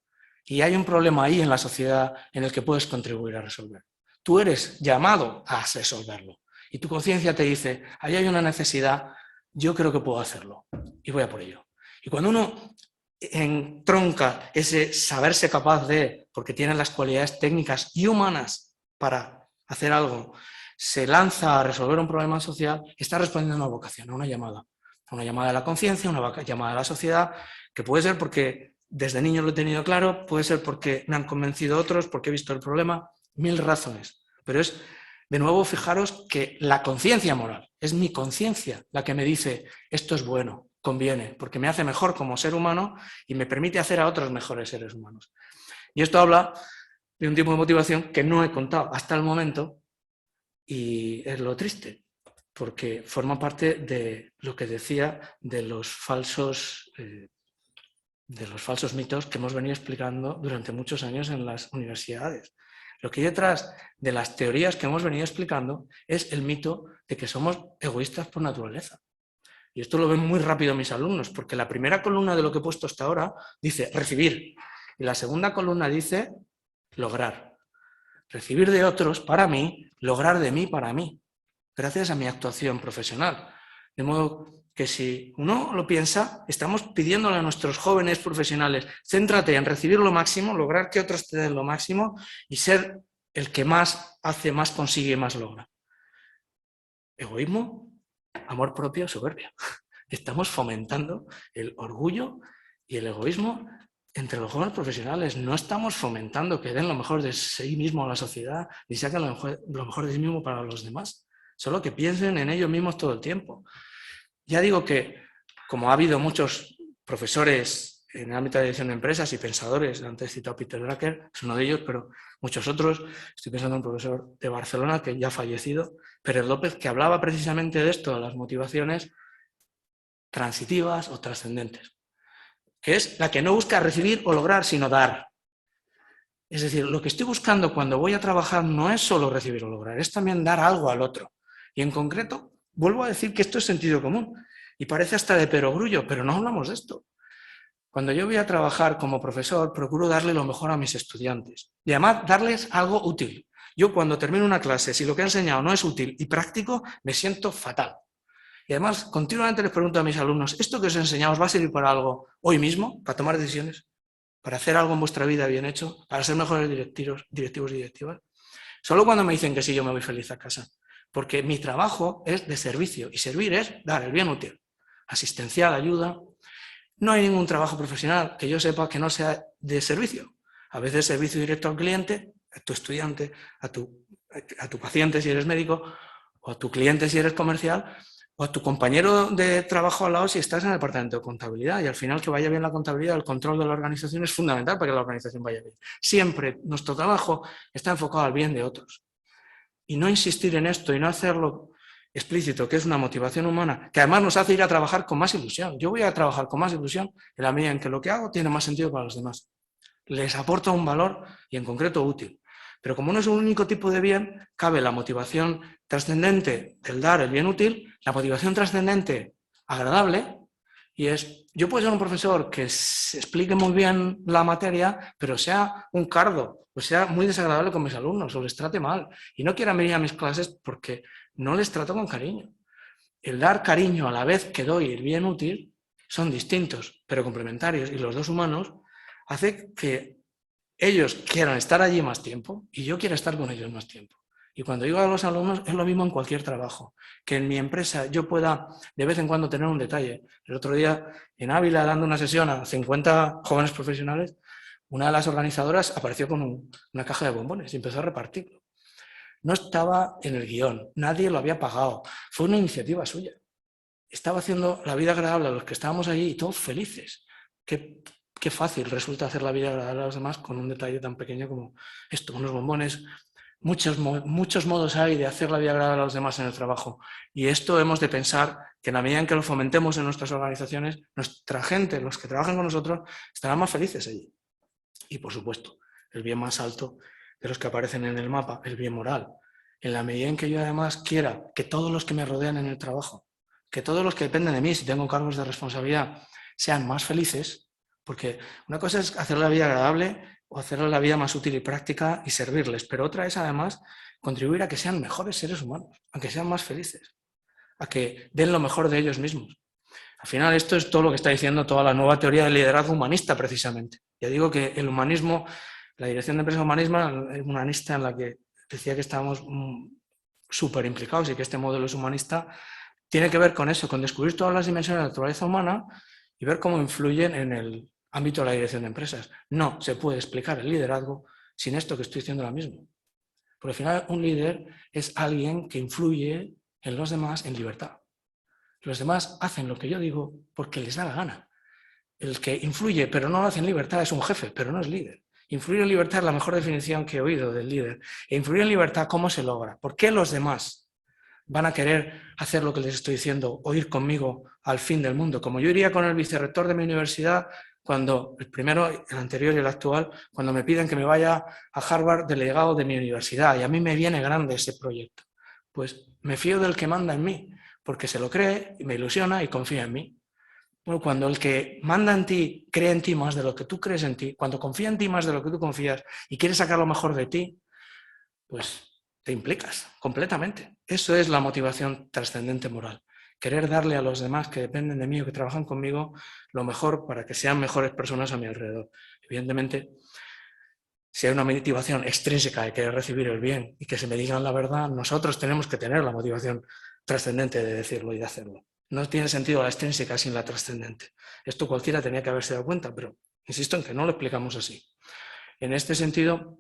y hay un problema ahí en la sociedad en el que puedes contribuir a resolver. Tú eres llamado a resolverlo y tu conciencia te dice, ahí hay una necesidad, yo creo que puedo hacerlo y voy a por ello. Y cuando uno entronca ese saberse capaz de, porque tiene las cualidades técnicas y humanas para hacer algo, se lanza a resolver un problema social, está respondiendo a una vocación, a una llamada de la conciencia, una llamada de la sociedad, que puede ser porque desde niño lo he tenido claro, puede ser porque me han convencido otros, porque he visto el problema, 1000 razones, pero es, de nuevo, fijaros que la conciencia moral, es mi conciencia la que me dice, esto es bueno, conviene, porque me hace mejor como ser humano y me permite hacer a otros mejores seres humanos. Y esto habla de un tipo de motivación que no he contado hasta el momento y es lo triste, porque forma parte de lo que decía de los falsos mitos que hemos venido explicando durante muchos años en las universidades. Lo que hay detrás de las teorías que hemos venido explicando es el mito de que somos egoístas por naturaleza. Y esto lo ven muy rápido mis alumnos, porque la primera columna de lo que he puesto hasta ahora dice recibir, y la segunda columna dice lograr. Recibir de otros para mí, lograr de mí para mí, gracias a mi actuación profesional. De modo que si uno lo piensa, estamos pidiéndole a nuestros jóvenes profesionales, céntrate en recibir lo máximo, lograr que otros te den lo máximo y ser el que más hace, más consigue y más logra. Egoísmo, amor propio, soberbia. Estamos fomentando el orgullo y el egoísmo entre los jóvenes profesionales. No estamos fomentando que den lo mejor de sí mismo a la sociedad ni saquen lo mejor de sí mismo para los demás. Solo que piensen en ellos mismos todo el tiempo. Ya digo que, como ha habido muchos profesores en el ámbito de dirección de empresas y pensadores. Antes he citado a Peter Drucker, es uno de ellos, pero muchos otros. Estoy pensando en un profesor de Barcelona que ya ha fallecido, Pérez López, que hablaba precisamente de esto, de las motivaciones transitivas o trascendentes, que es la que no busca recibir o lograr, sino dar. Es decir, lo que estoy buscando cuando voy a trabajar no es solo recibir o lograr, es también dar algo al otro. Y en concreto, vuelvo a decir que esto es sentido común y parece hasta de perogrullo, pero no hablamos de esto. Cuando yo voy a trabajar como profesor, procuro darle lo mejor a mis estudiantes y además darles algo útil. Yo cuando termino una clase, si lo que he enseñado no es útil y práctico, me siento fatal. Y además, continuamente les pregunto a mis alumnos, ¿esto que os he enseñado os va a servir para algo hoy mismo, para tomar decisiones? ¿Para hacer algo en vuestra vida bien hecho? ¿Para ser mejores directivos y directivas? Solo cuando me dicen que sí, yo me voy feliz a casa. Porque mi trabajo es de servicio y servir es dar el bien útil. Asistencial, ayuda. No hay ningún trabajo profesional que yo sepa que no sea de servicio. A veces servicio directo al cliente, a tu estudiante, a tu paciente si eres médico, o a tu cliente si eres comercial, o a tu compañero de trabajo al lado si estás en el departamento de contabilidad. Y al final que vaya bien la contabilidad, el control de la organización es fundamental para que la organización vaya bien. Siempre nuestro trabajo está enfocado al bien de otros. Y no insistir en esto y no hacerlo explícito, que es una motivación humana, que además nos hace ir a trabajar con más ilusión. Yo voy a trabajar con más ilusión en la medida en que lo que hago tiene más sentido para los demás. Les aporta un valor y en concreto útil. Pero como no es un único tipo de bien, cabe la motivación trascendente del dar el bien útil, la motivación trascendente agradable, y es, yo puedo ser un profesor que se explique muy bien la materia, pero sea un cardo, o sea muy desagradable con mis alumnos, o les trate mal, y no quieran venir a mis clases porque no les trato con cariño. El dar cariño a la vez que doy el bien útil son distintos, pero complementarios, y los dos humanos hace que ellos quieran estar allí más tiempo y yo quiera estar con ellos más tiempo. Y cuando digo a los alumnos, es lo mismo en cualquier trabajo. Que en mi empresa yo pueda de vez en cuando tener un detalle. El otro día en Ávila, dando una sesión a 50 jóvenes profesionales, una de las organizadoras apareció con una caja de bombones y empezó a repartirlo. No estaba en el guión, nadie lo había pagado. Fue una iniciativa suya. Estaba haciendo la vida agradable a los que estábamos allí y todos felices. Qué fácil resulta hacer la vida agradable a los demás con un detalle tan pequeño como esto, unos bombones. Muchos modos hay de hacer la vida agradable a los demás en el trabajo. Y esto hemos de pensar que en la medida en que lo fomentemos en nuestras organizaciones, nuestra gente, los que trabajan con nosotros, estarán más felices allí. Y por supuesto, el bien más alto de los que aparecen en el mapa, el bien moral. En la medida en que yo además quiera que todos los que me rodean en el trabajo, que todos los que dependen de mí, si tengo cargos de responsabilidad, sean más felices, porque una cosa es hacer la vida agradable o hacerle la vida más útil y práctica y servirles, pero otra es además contribuir a que sean mejores seres humanos, a que sean más felices, a que den lo mejor de ellos mismos. Al final esto es todo lo que está diciendo toda la nueva teoría del liderazgo humanista precisamente. Ya digo que el humanismo, la dirección de empresa humanista en la que decía que estábamos súper implicados y que este modelo es humanista, tiene que ver con eso, con descubrir todas las dimensiones de la naturaleza humana y ver cómo influyen en el ámbito de la dirección de empresas. No se puede explicar el liderazgo sin esto que estoy diciendo ahora mismo. Porque al final un líder es alguien que influye en los demás en libertad. Los demás hacen lo que yo digo porque les da la gana. El que influye pero no lo hace en libertad es un jefe, pero no es líder. Influir en libertad es la mejor definición que he oído del líder. E influir en libertad, ¿cómo se logra? ¿Por qué los demás van a querer hacer lo que les estoy diciendo o ir conmigo al fin del mundo? Como yo iría con el vicerrector de mi universidad cuando, el primero, el anterior y el actual, cuando me piden que me vaya a Harvard delegado de mi universidad y a mí me viene grande ese proyecto. Pues me fío del que manda en mí, porque se lo cree y me ilusiona y confía en mí. Bueno, cuando el que manda en ti cree en ti más de lo que tú crees en ti, cuando confía en ti más de lo que tú confías y quiere sacar lo mejor de ti, pues te implicas completamente. Eso es la motivación trascendente moral. Querer darle a los demás que dependen de mí o que trabajan conmigo lo mejor para que sean mejores personas a mi alrededor. Evidentemente, si hay una motivación extrínseca de querer recibir el bien y que se me digan la verdad, nosotros tenemos que tener la motivación trascendente de decirlo y de hacerlo. No tiene sentido la extrínseca sin la trascendente. Esto cualquiera tenía que haberse dado cuenta, pero insisto en que no lo explicamos así. En este sentido,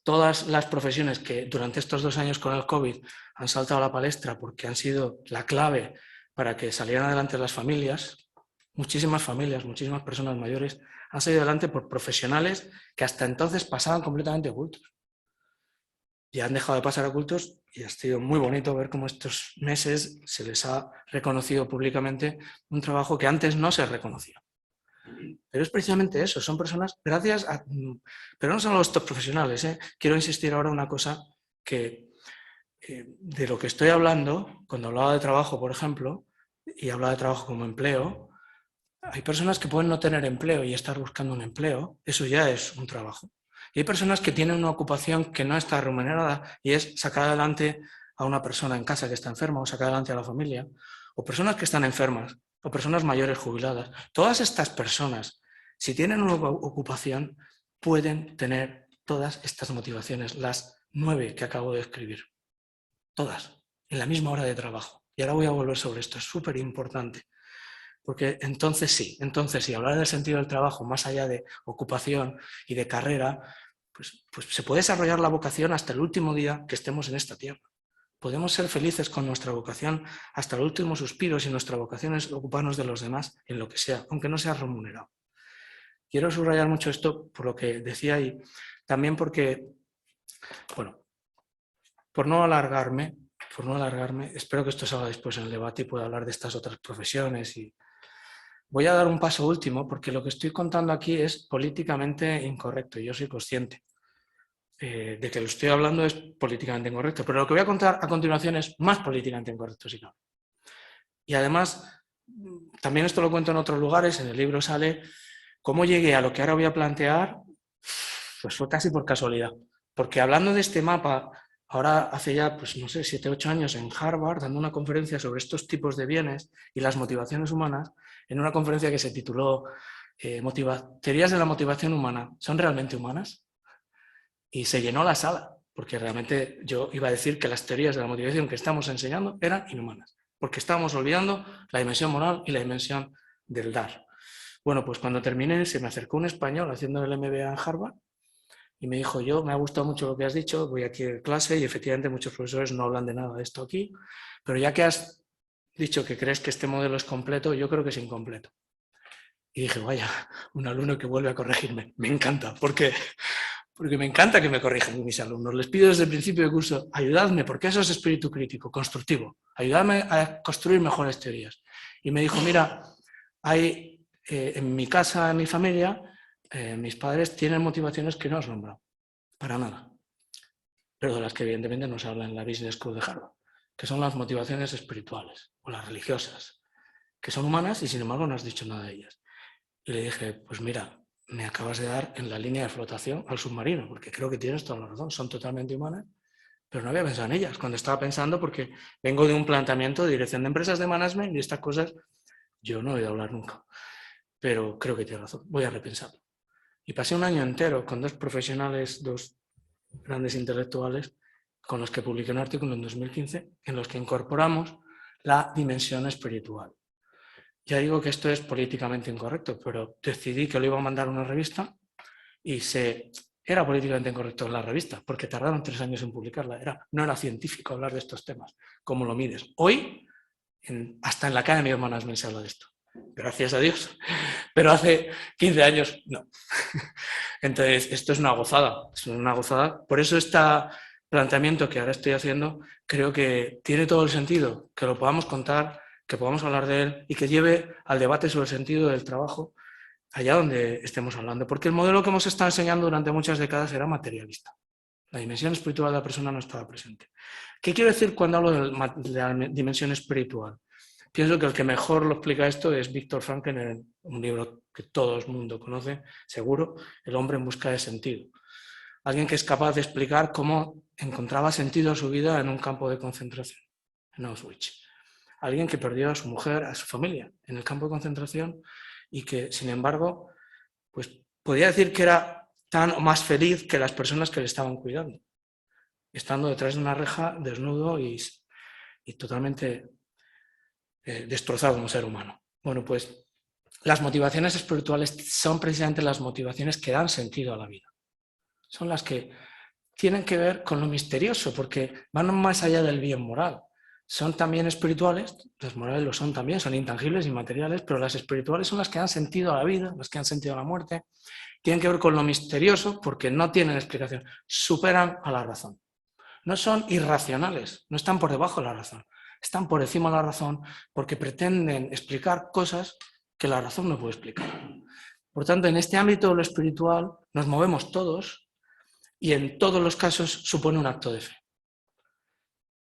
todas las profesiones que durante estos 2 años con el COVID han saltado a la palestra porque han sido la clave para que salieran adelante las familias, muchísimas familias, muchísimas personas mayores han salido adelante por profesionales que hasta entonces pasaban completamente ocultos. Y han dejado de pasar ocultos y ha sido muy bonito ver cómo estos meses se les ha reconocido públicamente un trabajo que antes no se reconocía. Pero es precisamente eso, son personas, gracias a... Pero no son los top profesionales, ¿eh? Quiero insistir ahora en una cosa que de lo que estoy hablando, cuando hablaba de trabajo, por ejemplo, y hablaba de trabajo como empleo, hay personas que pueden no tener empleo y estar buscando un empleo, eso ya es un trabajo. Y hay personas que tienen una ocupación que no está remunerada y es sacar adelante a una persona en casa que está enferma o sacar adelante a la familia, o personas que están enfermas, o personas mayores jubiladas. Todas estas personas, si tienen una ocupación, pueden tener todas estas motivaciones, las 9 que acabo de escribir. Todas, en la misma hora de trabajo. Y ahora voy a volver sobre esto, es súper importante. Porque entonces sí, hablar del sentido del trabajo más allá de ocupación y de carrera, pues se puede desarrollar la vocación hasta el último día que estemos en esta tierra. Podemos ser felices con nuestra vocación hasta el último suspiro si nuestra vocación es ocuparnos de los demás en lo que sea, aunque no sea remunerado. Quiero subrayar mucho esto por lo que decía y también porque, bueno, por no alargarme, espero que esto salga después en el debate y pueda hablar de estas otras profesiones y voy a dar un paso último porque lo que estoy contando aquí es políticamente incorrecto y yo soy consciente de que lo estoy hablando es políticamente incorrecto, pero lo que voy a contar a continuación es más políticamente incorrecto, si no. Y además, también esto lo cuento en otros lugares, en el libro sale cómo llegué a lo que ahora voy a plantear, pues fue casi por casualidad, porque hablando de este mapa, ahora hace ya, pues no sé, 7 o 8 años en Harvard, dando una conferencia sobre estos tipos de bienes y las motivaciones humanas, en una conferencia que se tituló Teorías de la motivación humana, ¿son realmente humanas? Y se llenó la sala, porque realmente yo iba a decir que las teorías de la motivación que estamos enseñando eran inhumanas, porque estábamos olvidando la dimensión moral y la dimensión del dar. Bueno, pues cuando terminé se me acercó un español haciendo el MBA en Harvard y me dijo, me ha gustado mucho lo que has dicho, voy aquí a clase y efectivamente muchos profesores no hablan de nada de esto aquí, pero ya que has dicho que crees que este modelo es completo, yo creo que es incompleto. Y dije, vaya, un alumno que vuelve a corregirme. Me encanta, porque me encanta que me corrijan mis alumnos. Les pido desde el principio del curso, ayudadme, porque eso es espíritu crítico, constructivo. Ayudadme a construir mejores teorías. Y me dijo, mira, hay en mi casa, en mi familia, mis padres tienen motivaciones que no has nombrado, para nada. Pero de las que evidentemente no se habla en la Business School de Harvard, que son las motivaciones espirituales o las religiosas, que son humanas y sin embargo no has dicho nada de ellas. Y le dije, pues mira, me acabas de dar en la línea de flotación al submarino, porque creo que tienes toda la razón, son totalmente humanas, pero no había pensado en ellas cuando estaba pensando, porque vengo de un planteamiento de dirección de empresas de management y estas cosas yo no he oído hablar nunca, pero creo que tienes razón, voy a repensarlo. Y pasé un año entero con 2 profesionales, 2 grandes intelectuales, con los que publiqué un artículo en 2015, en los que incorporamos la dimensión espiritual. Ya digo que esto es políticamente incorrecto, pero decidí que lo iba a mandar a una revista y era políticamente incorrecto en la revista, porque tardaron 3 años en publicarla. No era científico hablar de estos temas. ¿Cómo lo mides? Hoy, hasta en la Academy of Management se habla de esto. Gracias a Dios. Pero hace 15 años, no. Entonces, esto es una gozada. Es una gozada. Por eso este planteamiento que ahora estoy haciendo, creo que tiene todo el sentido, que lo podamos contar, que podamos hablar de él y que lleve al debate sobre el sentido del trabajo allá donde estemos hablando. Porque el modelo que hemos estado enseñando durante muchas décadas era materialista. La dimensión espiritual de la persona no estaba presente. ¿Qué quiero decir cuando hablo de la dimensión espiritual? Pienso que el que mejor lo explica esto es Viktor Frankl en un libro que todo el mundo conoce, seguro, El hombre en busca de sentido. Alguien que es capaz de explicar cómo encontraba sentido a su vida en un campo de concentración, en Auschwitz. Alguien que perdió a su mujer, a su familia en el campo de concentración y que, sin embargo, pues podía decir que era tan o más feliz que las personas que le estaban cuidando, estando detrás de una reja, desnudo y totalmente destrozado como ser humano. Bueno, pues las motivaciones espirituales son precisamente las motivaciones que dan sentido a la vida. Son las que tienen que ver con lo misterioso, porque van más allá del bien moral. son también espirituales, las morales lo son también, son intangibles, inmateriales, pero las espirituales son las que dan sentido a la vida, las que dan sentido a la muerte, tienen que ver con lo misterioso porque no tienen explicación, superan a la razón. No son irracionales, no están por debajo de la razón, están por encima de la razón porque pretenden explicar cosas que la razón no puede explicar. Por tanto, en este ámbito de lo espiritual nos movemos todos y en todos los casos supone un acto de fe.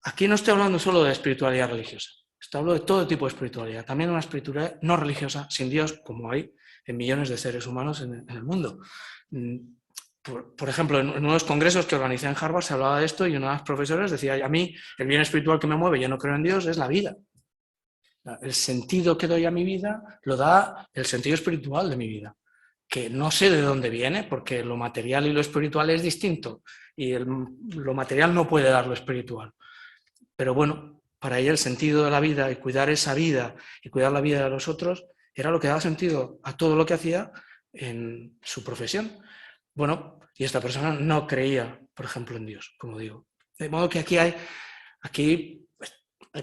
Aquí no estoy hablando solo de espiritualidad religiosa, estoy hablando de todo tipo de espiritualidad, también una espiritualidad no religiosa, sin Dios, como hay en millones de seres humanos en el mundo. Por ejemplo, en unos congresos que organicé en Harvard se hablaba de esto y una de las profesoras decía, a mí el bien espiritual que me mueve, yo no creo en Dios, es la vida. El sentido que doy a mi vida lo da el sentido espiritual de mi vida, que no sé de dónde viene, porque lo material y lo espiritual es distinto, y lo material no puede dar lo espiritual. Pero bueno, para ella el sentido de la vida y cuidar esa vida y cuidar la vida de los otros era lo que daba sentido a todo lo que hacía en su profesión. Bueno, y esta persona no creía, por ejemplo, en Dios, como digo. De modo que aquí hay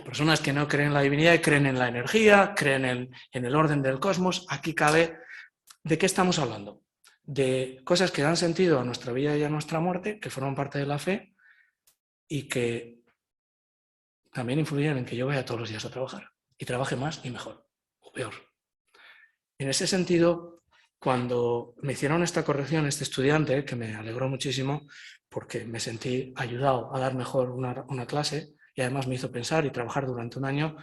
personas que no creen en la divinidad y creen en la energía, creen en el orden del cosmos. Aquí cabe, ¿de qué estamos hablando? De cosas que dan sentido a nuestra vida y a nuestra muerte, que forman parte de la fe y que también influyen en que yo vaya todos los días a trabajar y trabaje más y mejor, o peor. En ese sentido, cuando me hicieron esta corrección, este estudiante, que me alegró muchísimo porque me sentí ayudado a dar mejor una clase y además me hizo pensar y trabajar durante un año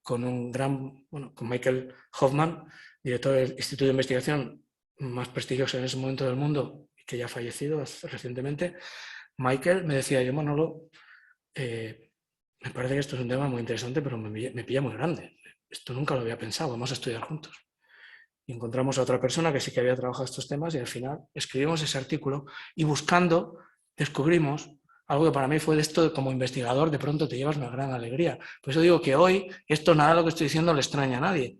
con con Michael Hoffman, director del Instituto de Investigación más prestigioso en ese momento del mundo, que ya ha fallecido recientemente. Michael me decía, yo Manolo, me parece que esto es un tema muy interesante, pero me pilla muy grande. Esto nunca lo había pensado, vamos a estudiar juntos. Y encontramos a otra persona que sí que había trabajado estos temas y al final escribimos ese artículo y buscando descubrimos algo que para mí fue de esto, como investigador, de pronto te llevas una gran alegría. Por eso digo que hoy esto nada de lo que estoy diciendo le extraña a nadie,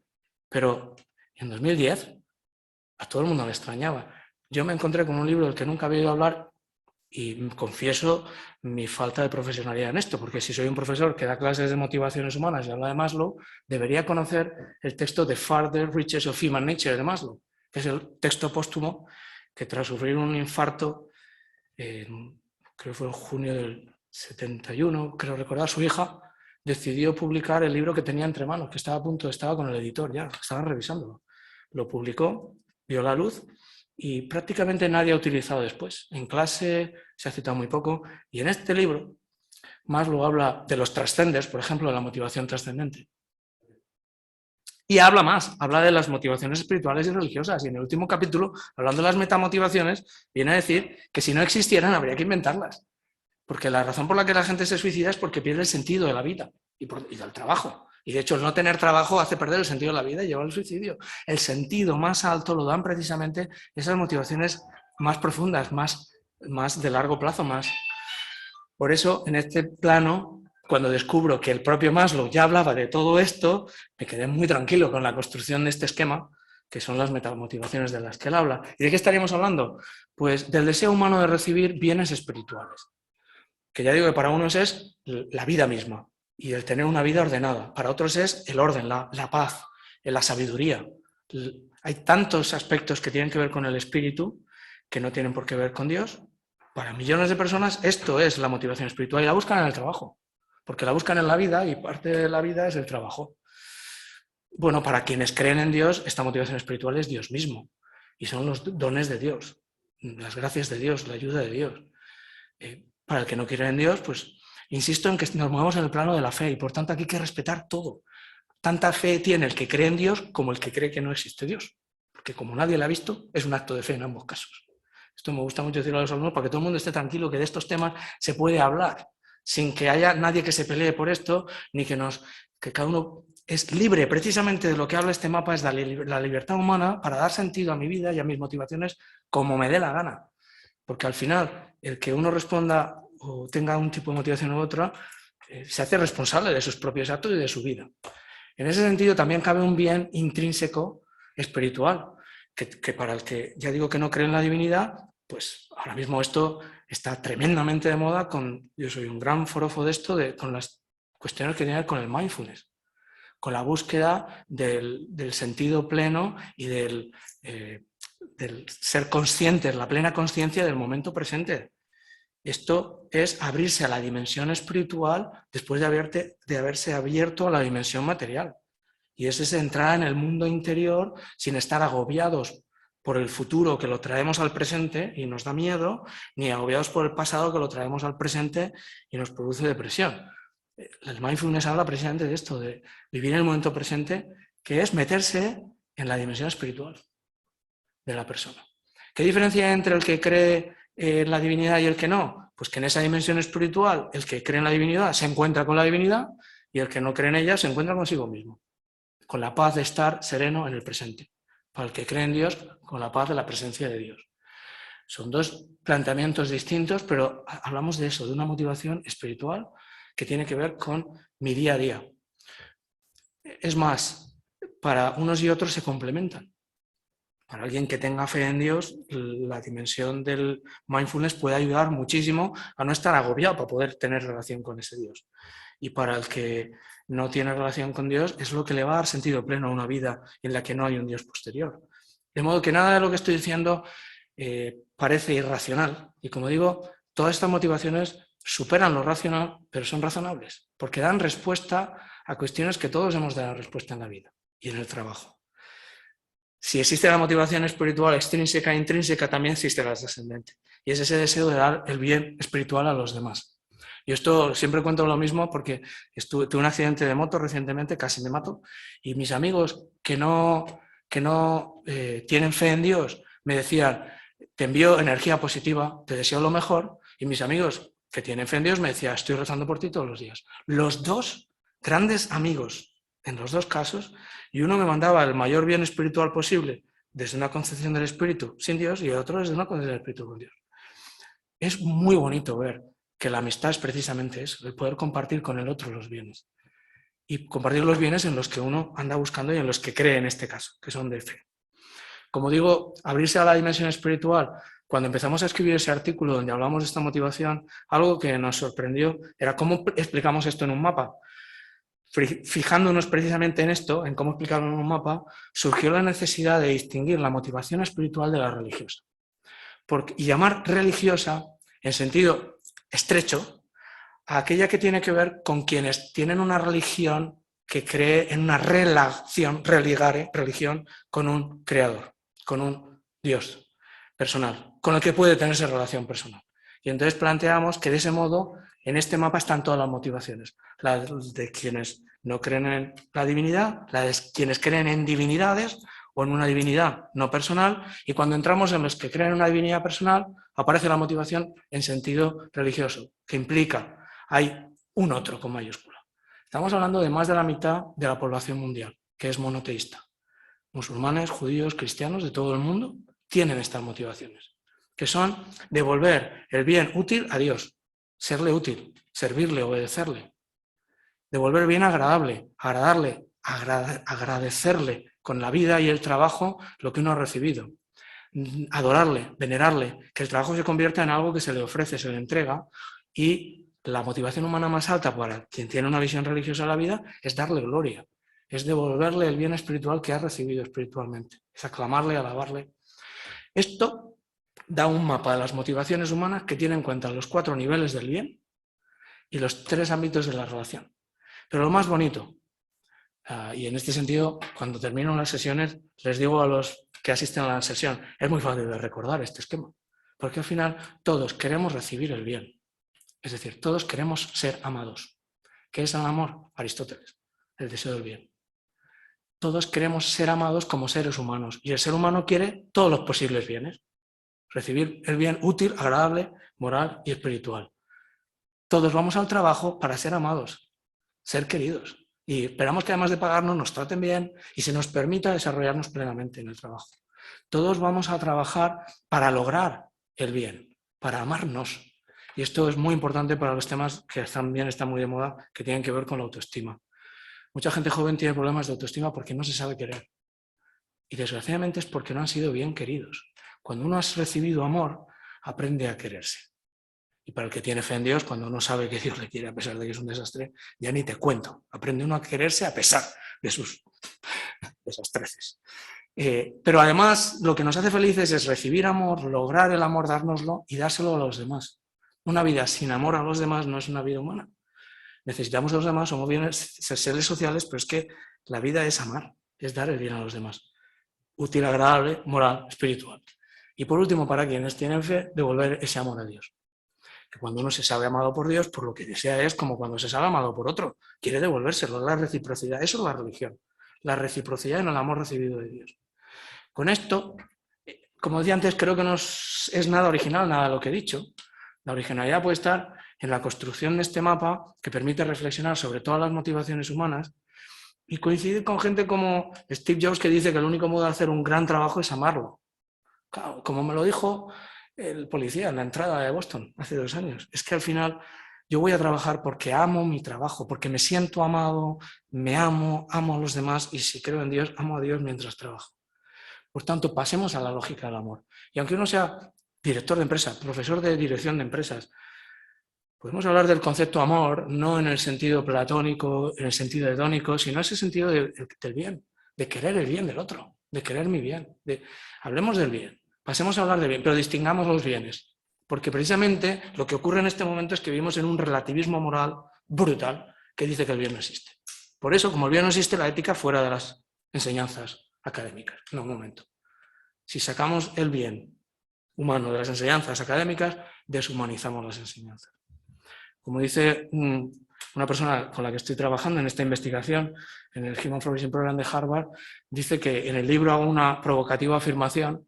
pero en 2010 a todo el mundo le extrañaba. Yo me encontré con un libro del que nunca había oído hablar y confieso mi falta de profesionalidad en esto, porque si soy un profesor que da clases de motivaciones humanas y habla de Maslow, debería conocer el texto The Further Reaches of Human Nature de Maslow, que es el texto póstumo que tras sufrir un infarto, creo que fue en junio del 71, creo recordar, su hija decidió publicar el libro que tenía entre manos, que estaba con el editor ya, estaban revisándolo. Lo publicó, vio la luz y prácticamente nadie ha utilizado después. En clase se ha citado muy poco y en este libro Maslow habla de los trascenders, por ejemplo, de la motivación trascendente. Y habla de las motivaciones espirituales y religiosas. Y en el último capítulo, hablando de las metamotivaciones, viene a decir que si no existieran habría que inventarlas. Porque la razón por la que la gente se suicida es porque pierde el sentido de la vida y del trabajo. Y de hecho el no tener trabajo hace perder el sentido de la vida y lleva al suicidio. El sentido más alto lo dan precisamente esas motivaciones más profundas, más de largo plazo. Por eso, en este plano, cuando descubro que el propio Maslow ya hablaba de todo esto, me quedé muy tranquilo con la construcción de este esquema, que son las metamotivaciones de las que él habla. ¿Y de qué estaríamos hablando? Pues del deseo humano de recibir bienes espirituales, que ya digo que para unos es la vida misma y el tener una vida ordenada, para otros es el orden, la paz, la sabiduría. Hay tantos aspectos que tienen que ver con el espíritu que no tienen por qué ver con Dios. Para millones de personas esto es la motivación espiritual y la buscan en el trabajo, porque la buscan en la vida y parte de la vida es el trabajo. Bueno, para quienes creen en Dios, esta motivación espiritual es Dios mismo y son los dones de Dios, las gracias de Dios, la ayuda de Dios. Para el que no quiere en Dios, pues insisto en que nos movemos en el plano de la fe y por tanto aquí hay que respetar todo. Tanta fe tiene el que cree en Dios como el que cree que no existe Dios, porque como nadie la ha visto, es un acto de fe en ambos casos. Esto me gusta mucho decirlo a los alumnos para que todo el mundo esté tranquilo que de estos temas se puede hablar sin que haya nadie que se pelee por esto, ni que cada uno es libre. Precisamente de lo que habla este mapa es la libertad humana para dar sentido a mi vida y a mis motivaciones como me dé la gana. Porque al final, el que uno responda o tenga un tipo de motivación u otra, se hace responsable de sus propios actos y de su vida. En ese sentido, también cabe un bien intrínseco espiritual, que para el que ya digo que no cree en la divinidad, pues ahora mismo esto está tremendamente de moda. Yo soy un gran forofo de esto, con las cuestiones que tienen que ver con el mindfulness, con la búsqueda del sentido pleno y del ser conscientes, la plena conciencia del momento presente. Esto es abrirse a la dimensión espiritual después de haberse abierto a la dimensión material. Y es entrar en el mundo interior sin estar agobiados por el futuro que lo traemos al presente y nos da miedo, ni agobiados por el pasado que lo traemos al presente y nos produce depresión. El mindfulness habla precisamente de esto, de vivir en el momento presente, que es meterse en la dimensión espiritual de la persona. ¿Qué diferencia hay entre el que cree en la divinidad y el que no? Pues que en esa dimensión espiritual el que cree en la divinidad se encuentra con la divinidad y el que no cree en ella se encuentra consigo mismo, con la paz de estar sereno en el presente. Para el que cree en Dios, con la paz de la presencia de Dios. Son dos planteamientos distintos, pero hablamos de eso, de una motivación espiritual que tiene que ver con mi día a día. Es más, para unos y otros se complementan. Para alguien que tenga fe en Dios, la dimensión del mindfulness puede ayudar muchísimo a no estar agobiado para poder tener relación con ese Dios. Y para el que no tiene relación con Dios, es lo que le va a dar sentido pleno a una vida en la que no hay un Dios posterior. De modo que nada de lo que estoy diciendo parece irracional. Y como digo, todas estas motivaciones superan lo racional, pero son razonables, porque dan respuesta a cuestiones que todos hemos dado respuesta en la vida y en el trabajo. Si existe la motivación espiritual extrínseca e intrínseca, también existe la trascendente. Y es ese deseo de dar el bien espiritual a los demás. Y esto siempre cuento lo mismo porque tuve un accidente de moto recientemente, casi me mato, y mis amigos que no tienen fe en Dios me decían, te envío energía positiva, te deseo lo mejor, y mis amigos que tienen fe en Dios me decían, estoy rezando por ti todos los días. Los dos grandes amigos, en los dos casos, y uno me mandaba el mayor bien espiritual posible desde una concepción del espíritu sin Dios y el otro desde una concepción del espíritu con Dios. Es muy bonito ver que la amistad es precisamente eso, el poder compartir con el otro los bienes. Y compartir los bienes en los que uno anda buscando y en los que cree en este caso, que son de fe. Como digo, abrirse a la dimensión espiritual, cuando empezamos a escribir ese artículo donde hablamos de esta motivación, algo que nos sorprendió era cómo explicamos esto en un mapa. Fijándonos precisamente en esto, en cómo explicarlo en un mapa, surgió la necesidad de distinguir la motivación espiritual de la religiosa. Y llamar religiosa, en sentido estrecho, a aquella que tiene que ver con quienes tienen una religión que cree en una religión con un creador, con un Dios personal, con el que puede tener esa relación personal. Y entonces planteamos que de ese modo, en este mapa están todas las motivaciones. La de quienes no creen en la divinidad, la de quienes creen en divinidades o en una divinidad no personal, y cuando entramos en los que creen en una divinidad personal, aparece la motivación en sentido religioso, que implica, hay un otro con mayúscula. Estamos hablando de más de la mitad de la población mundial, que es monoteísta. Musulmanes, judíos, cristianos de todo el mundo tienen estas motivaciones, que son devolver el bien útil a Dios, serle útil, servirle, obedecerle, devolver bien agradable, agradecerle con la vida y el trabajo lo que uno ha recibido, adorarle, venerarle, que el trabajo se convierta en algo que se le ofrece, se le entrega, y la motivación humana más alta para quien tiene una visión religiosa de la vida es darle gloria, es devolverle el bien espiritual que ha recibido espiritualmente, es aclamarle, alabarle. Esto da un mapa de las motivaciones humanas que tiene en cuenta los 4 niveles del bien y los 3 ámbitos de la relación. Pero lo más bonito, y en este sentido, cuando termino las sesiones, les digo a los que asisten a la sesión, es muy fácil de recordar este esquema, porque al final todos queremos recibir el bien, es decir, todos queremos ser amados. ¿Qué es el amor? Aristóteles, el deseo del bien. Todos queremos ser amados como seres humanos, y el ser humano quiere todos los posibles bienes, recibir el bien útil, agradable, moral y espiritual. Todos vamos al trabajo para ser amados, ser queridos. Y esperamos que además de pagarnos nos traten bien y se nos permita desarrollarnos plenamente en el trabajo. Todos vamos a trabajar para lograr el bien, para amarnos. Y esto es muy importante para los temas que también están muy de moda, que tienen que ver con la autoestima. Mucha gente joven tiene problemas de autoestima porque no se sabe querer. Y desgraciadamente es porque no han sido bien queridos. Cuando uno ha recibido amor, aprende a quererse. Y para el que tiene fe en Dios, cuando uno sabe que Dios le quiere a pesar de que es un desastre, ya ni te cuento. Aprende uno a quererse a pesar de sus desastreces. Pero además, lo que nos hace felices es recibir amor, lograr el amor, dárnoslo y dárselo a los demás. Una vida sin amor a los demás no es una vida humana. Necesitamos a los demás, somos seres sociales, pero es que la vida es amar, es dar el bien a los demás. Útil, agradable, moral, espiritual. Y por último, para quienes tienen fe, devolver ese amor a Dios. Que cuando uno se sabe amado por Dios, por lo que desea es como cuando se sabe amado por otro. Quiere devolvérselo, la reciprocidad. Eso es la religión. La reciprocidad en el amor recibido de Dios. Con esto, como decía antes, creo que no es nada original, nada de lo que he dicho. La originalidad puede estar en la construcción de este mapa que permite reflexionar sobre todas las motivaciones humanas y coincidir con gente como Steve Jobs, que dice que el único modo de hacer un gran trabajo es amarlo. Claro, como me lo dijo el policía en la entrada de Boston hace 2 años. Es que al final yo voy a trabajar porque amo mi trabajo, porque me siento amado, me amo, amo a los demás y si creo en Dios, amo a Dios mientras trabajo. Por tanto, pasemos a la lógica del amor. Y aunque uno sea director de empresa, profesor de dirección de empresas, podemos hablar del concepto amor no en el sentido platónico, en el sentido hedónico, sino en ese sentido del bien, de querer el bien del otro, de querer mi bien. Hablemos del bien, pasemos a hablar del bien, pero distingamos los bienes. Porque precisamente lo que ocurre en este momento es que vivimos en un relativismo moral brutal que dice que el bien no existe. Por eso, como el bien no existe, la ética fuera de las enseñanzas académicas. No, un momento. Si sacamos el bien humano de las enseñanzas académicas, deshumanizamos las enseñanzas. Como dice una persona con la que estoy trabajando en esta investigación, en el Human Flourishing Program de Harvard, dice que en el libro hago una provocativa afirmación,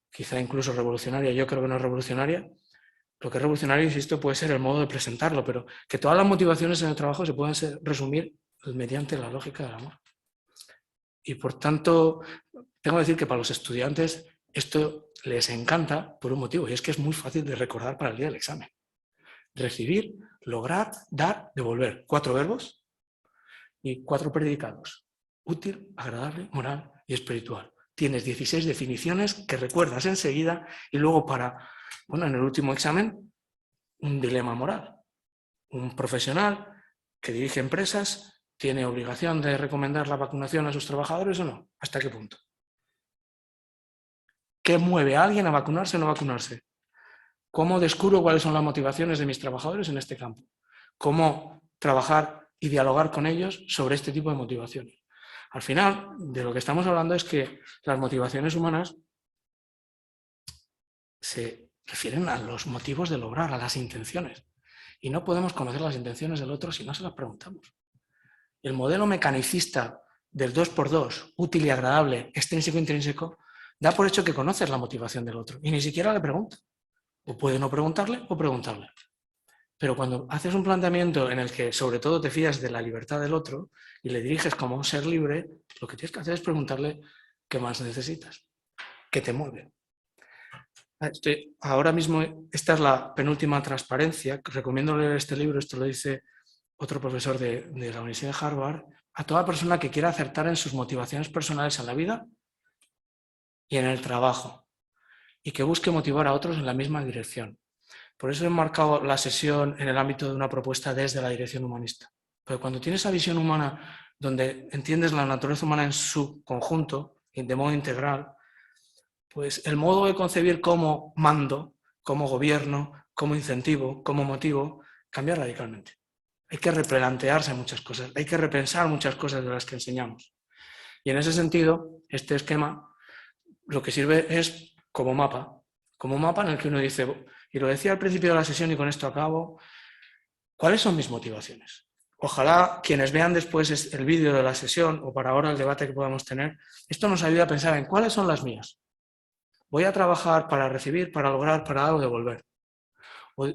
quizá incluso revolucionaria, yo creo que no es revolucionaria. Lo que es revolucionario, insisto, puede ser el modo de presentarlo, pero que todas las motivaciones en el trabajo se pueden resumir mediante la lógica del amor. Y por tanto, tengo que decir que para los estudiantes esto les encanta por un motivo, y es que es muy fácil de recordar para el día del examen. Recibir, lograr, dar, devolver. 4 verbos y 4 predicados. Útil, agradable, moral y espiritual. Tienes 16 definiciones que recuerdas enseguida y luego en el último examen, un dilema moral. Un profesional que dirige empresas tiene obligación de recomendar la vacunación a sus trabajadores o no. ¿Hasta qué punto? ¿Qué mueve a alguien a vacunarse o no vacunarse? ¿Cómo descubro cuáles son las motivaciones de mis trabajadores en este campo? ¿Cómo trabajar y dialogar con ellos sobre este tipo de motivaciones? Al final, de lo que estamos hablando es que las motivaciones humanas se refieren a los motivos de lograr, a las intenciones. Y no podemos conocer las intenciones del otro si no se las preguntamos. El modelo mecanicista del 2x2, útil y agradable, extrínseco e intrínseco, da por hecho que conoces la motivación del otro y ni siquiera le preguntas. O puede no preguntarle o preguntarle. Pero cuando haces un planteamiento en el que sobre todo te fías de la libertad del otro y le diriges como un ser libre, lo que tienes que hacer es preguntarle qué más necesitas, qué te mueve. Ahora mismo esta es la penúltima transparencia. Recomiendo leer este libro, esto lo dice otro profesor de la Universidad de Harvard, a toda persona que quiera acertar en sus motivaciones personales en la vida y en el trabajo, y que busque motivar a otros en la misma dirección. Por eso he marcado la sesión en el ámbito de una propuesta desde la dirección humanista. Pero cuando tienes esa visión humana, donde entiendes la naturaleza humana en su conjunto, de modo integral, pues el modo de concebir como mando, como gobierno, como incentivo, como motivo, cambia radicalmente. Hay que replantearse muchas cosas, hay que repensar muchas cosas de las que enseñamos. Y en ese sentido, este esquema lo que sirve es como mapa en el que uno dice, y lo decía al principio de la sesión y con esto acabo, ¿cuáles son mis motivaciones? Ojalá quienes vean después el vídeo de la sesión o para ahora el debate que podamos tener, esto nos ayude a pensar en cuáles son las mías. Voy a trabajar para recibir, para lograr, para dar o devolver. O,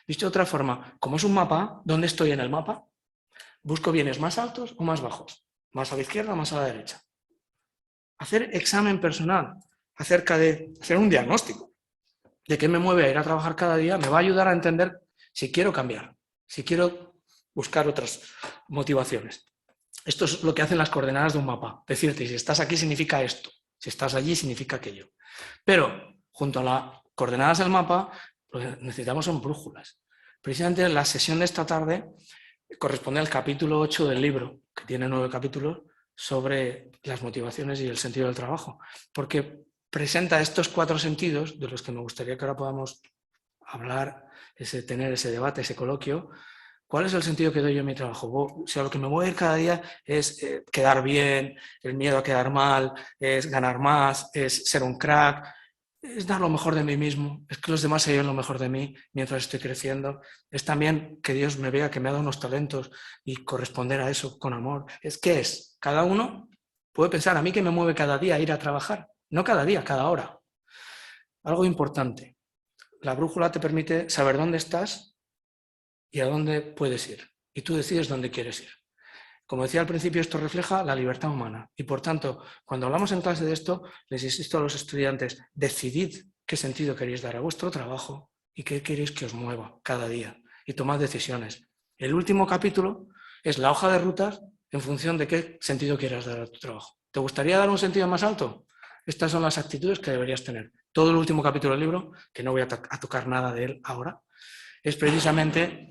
dicho de otra forma, como es un mapa, ¿dónde estoy en el mapa? ¿Busco bienes más altos o más bajos? ¿Más a la izquierda o más a la derecha? Hacer examen personal acerca de hacer un diagnóstico de qué me mueve a ir a trabajar cada día me va a ayudar a entender si quiero cambiar, si quiero buscar otras motivaciones. Esto es lo que hacen las coordenadas de un mapa. Decirte, si estás aquí significa esto, si estás allí significa aquello. Pero junto a las coordenadas del mapa, lo que necesitamos son brújulas. Precisamente la sesión de esta tarde corresponde al capítulo 8 del libro, que tiene 9 capítulos, sobre las motivaciones y el sentido del trabajo, porque presenta estos 4 sentidos de los que me gustaría que ahora podamos hablar, tener ese debate, ese coloquio. ¿Cuál es el sentido que doy yo a mi trabajo? O sea, lo que me mueve a ir cada día es quedar bien, el miedo a quedar mal, es ganar más, es ser un crack, es dar lo mejor de mí mismo, es que los demás se lleven lo mejor de mí mientras estoy creciendo, es también que Dios me vea que me ha dado unos talentos y corresponder a eso con amor. ¿Qué es? Cada uno puede pensar, a mí que me mueve cada día ir a trabajar, no cada día, cada hora. Algo importante, la brújula te permite saber dónde estás y a dónde puedes ir, y tú decides dónde quieres ir. Como decía al principio, esto refleja la libertad humana y, por tanto, cuando hablamos en clase de esto, les insisto a los estudiantes, decidid qué sentido queréis dar a vuestro trabajo y qué queréis que os mueva cada día y tomad decisiones. El último capítulo es la hoja de rutas en función de qué sentido quieras dar a tu trabajo. ¿Te gustaría dar un sentido más alto? Estas son las actitudes que deberías tener. Todo el último capítulo del libro, que no voy a tocar nada de él ahora, es precisamente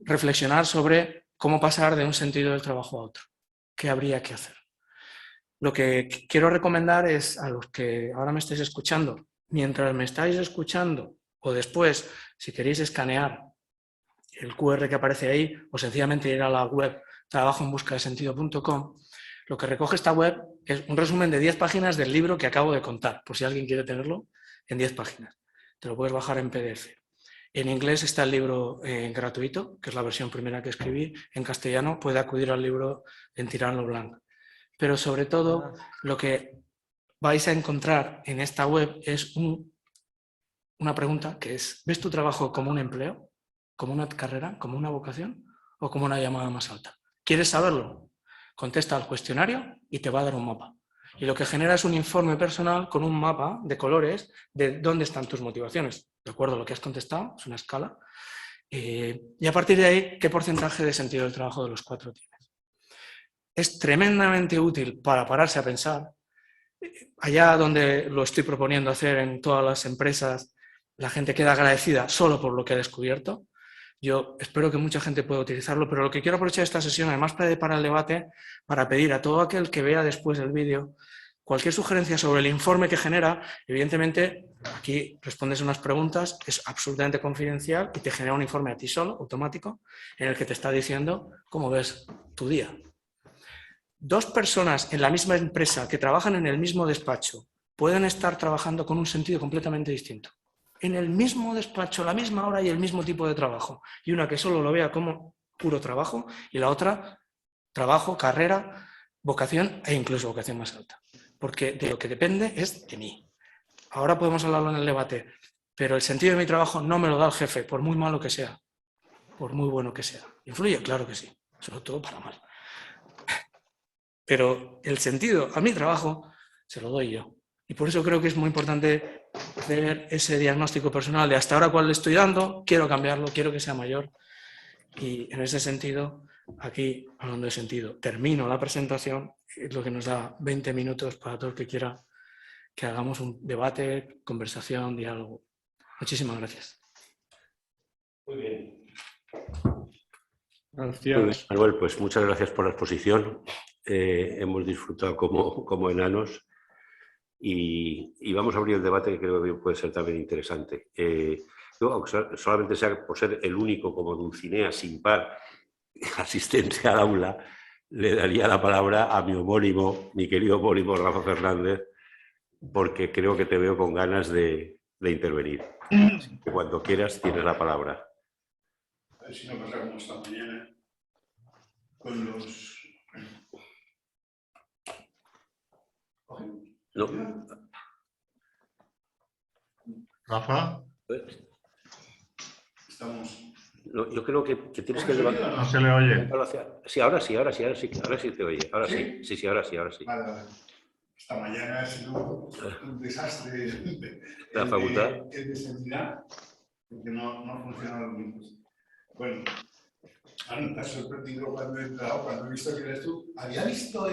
reflexionar sobre cómo pasar de un sentido del trabajo a otro. ¿Qué habría que hacer? Lo que quiero recomendar es a los que ahora me estáis escuchando, mientras me estáis escuchando o después, si queréis escanear el QR que aparece ahí o sencillamente ir a la web trabajoenbuscadesentido.com, lo que recoge esta web es un resumen de 10 páginas del libro que acabo de contar, por si alguien quiere tenerlo en 10 páginas. Te lo puedes bajar en PDF. En inglés está el libro gratuito, que es la versión primera que escribí. En castellano puede acudir al libro en Tirant lo Blanc. Pero sobre todo, lo que vais a encontrar en esta web es una pregunta que es, ¿ves tu trabajo como un empleo, como una carrera, como una vocación o como una llamada más alta? ¿Quieres saberlo? Contesta al cuestionario y te va a dar un mapa. Y lo que genera es un informe personal con un mapa de colores de dónde están tus motivaciones. De acuerdo a lo que has contestado, es una escala. Y a partir de ahí, ¿qué porcentaje de sentido del trabajo de los 4 tienes? Es tremendamente útil para pararse a pensar. Allá donde lo estoy proponiendo hacer en todas las empresas, la gente queda agradecida solo por lo que ha descubierto. Yo espero que mucha gente pueda utilizarlo, pero lo que quiero aprovechar esta sesión, además para el debate, para pedir a todo aquel que vea después el vídeo cualquier sugerencia sobre el informe que genera. Evidentemente, aquí respondes unas preguntas, es absolutamente confidencial y te genera un informe a ti solo, automático, en el que te está diciendo cómo ves tu día. 2 personas en la misma empresa que trabajan en el mismo despacho pueden estar trabajando con un sentido completamente distinto. En el mismo despacho, la misma hora y el mismo tipo de trabajo. Y una que solo lo vea como puro trabajo y la otra trabajo, carrera, vocación e incluso vocación más alta. Porque de lo que depende es de mí. Ahora podemos hablarlo en el debate, pero el sentido de mi trabajo no me lo da el jefe, por muy malo que sea, por muy bueno que sea. ¿Influye? Claro que sí, sobre todo para mal. Pero el sentido a mi trabajo se lo doy yo. Y por eso creo que es muy importante hacer ese diagnóstico personal de hasta ahora cuál le estoy dando, quiero cambiarlo, quiero que sea mayor. Y en ese sentido, aquí, hablando de sentido, termino la presentación, es lo que nos da 20 minutos para todo el que quiera que hagamos un debate, conversación, diálogo. Muchísimas gracias. Muy bien. Gracias. Muy bien, Manuel, pues muchas gracias por la exposición. Hemos disfrutado como enanos y vamos a abrir el debate que creo que puede ser también interesante. Yo, aunque solamente sea por ser el único como Dulcinea sin par asistente al aula, le daría la palabra a mi homónimo, mi querido homónimo Rafa Fernández, porque creo que te veo con ganas de intervenir. Así que cuando quieras tienes la palabra. A ver si no pasa como esta mañana con los... No. Rafa, estamos... No, yo creo que tienes que levantar. No se le oye. Sí, ahora sí te oye. Ahora sí. Sí, ahora sí. Vale. Esta mañana ha sido un desastre La facultad. el de seguridad, porque no funcionan los mismos. Bueno, Ana, te has sorprendido cuando he entrado, cuando he visto que eres tú. Había visto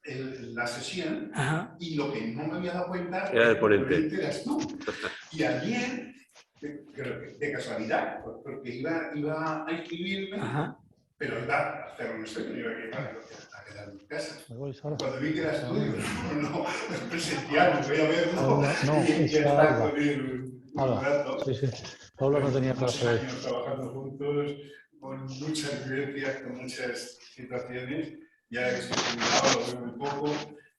la sesión. Ajá. Y lo que no me había dado cuenta era el ponente. Eras tú. Y ayer, de casualidad, porque iba a inscribirme, pero iba a hacer un estudio, no iba a quedar en mi casa. Cuando vi que era estudio, no, presencial, voy a verlo y ya está con él un rato. Sí. Paula no tenía muchos clase. años trabajando juntos, con muchas vivencias, con muchas situaciones. Ya he experimentado, lo veo un poco.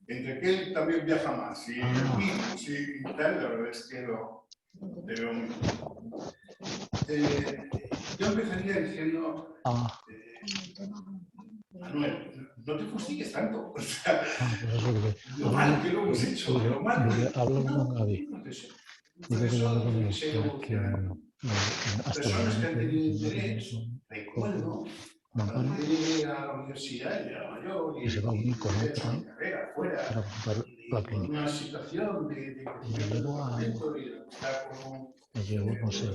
Entre que él también viaja más y vimos y tal, la verdad es que lo veo muy bien. Yo empezaría diciendo, Manuel, no te fustigues tanto. O sea, lo mal que lo hemos hecho, lo mal que... Hablo con Gaby. Dice que hablo con él, que hasta personas que han tenido interés, recuerdo, cuando yo llegué a la universidad, ya era mayor, y se va a unir con otra mi carrera fuera, para montar la clínica. una situación de crecimiento y de estar como... Me llevo, no sé,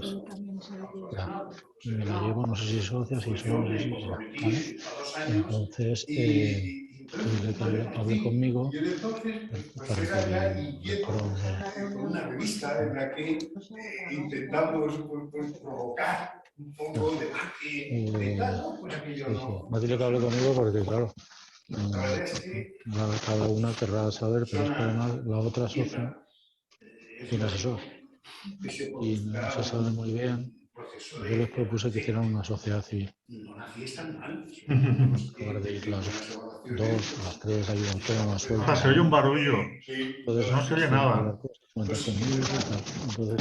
ya, me la llevo, no sé si socia, si son, no sé, ¿vale? Entonces, dile que hable conmigo para que con una revista en la que intentamos provocar un poco de debate, ¿no? Pues aquello no... No dile que hable conmigo porque, claro, la verdad es que cada una querrá saber, pero es que además la otra socia tiene asesor. Y no se sabe muy bien. Yo les propuse que hicieran una sociedad civil. En lugar de ir las 2, las 3 ayudas autónomas sueltas. Se oye un barullo. Entonces, no se oye nada. Entonces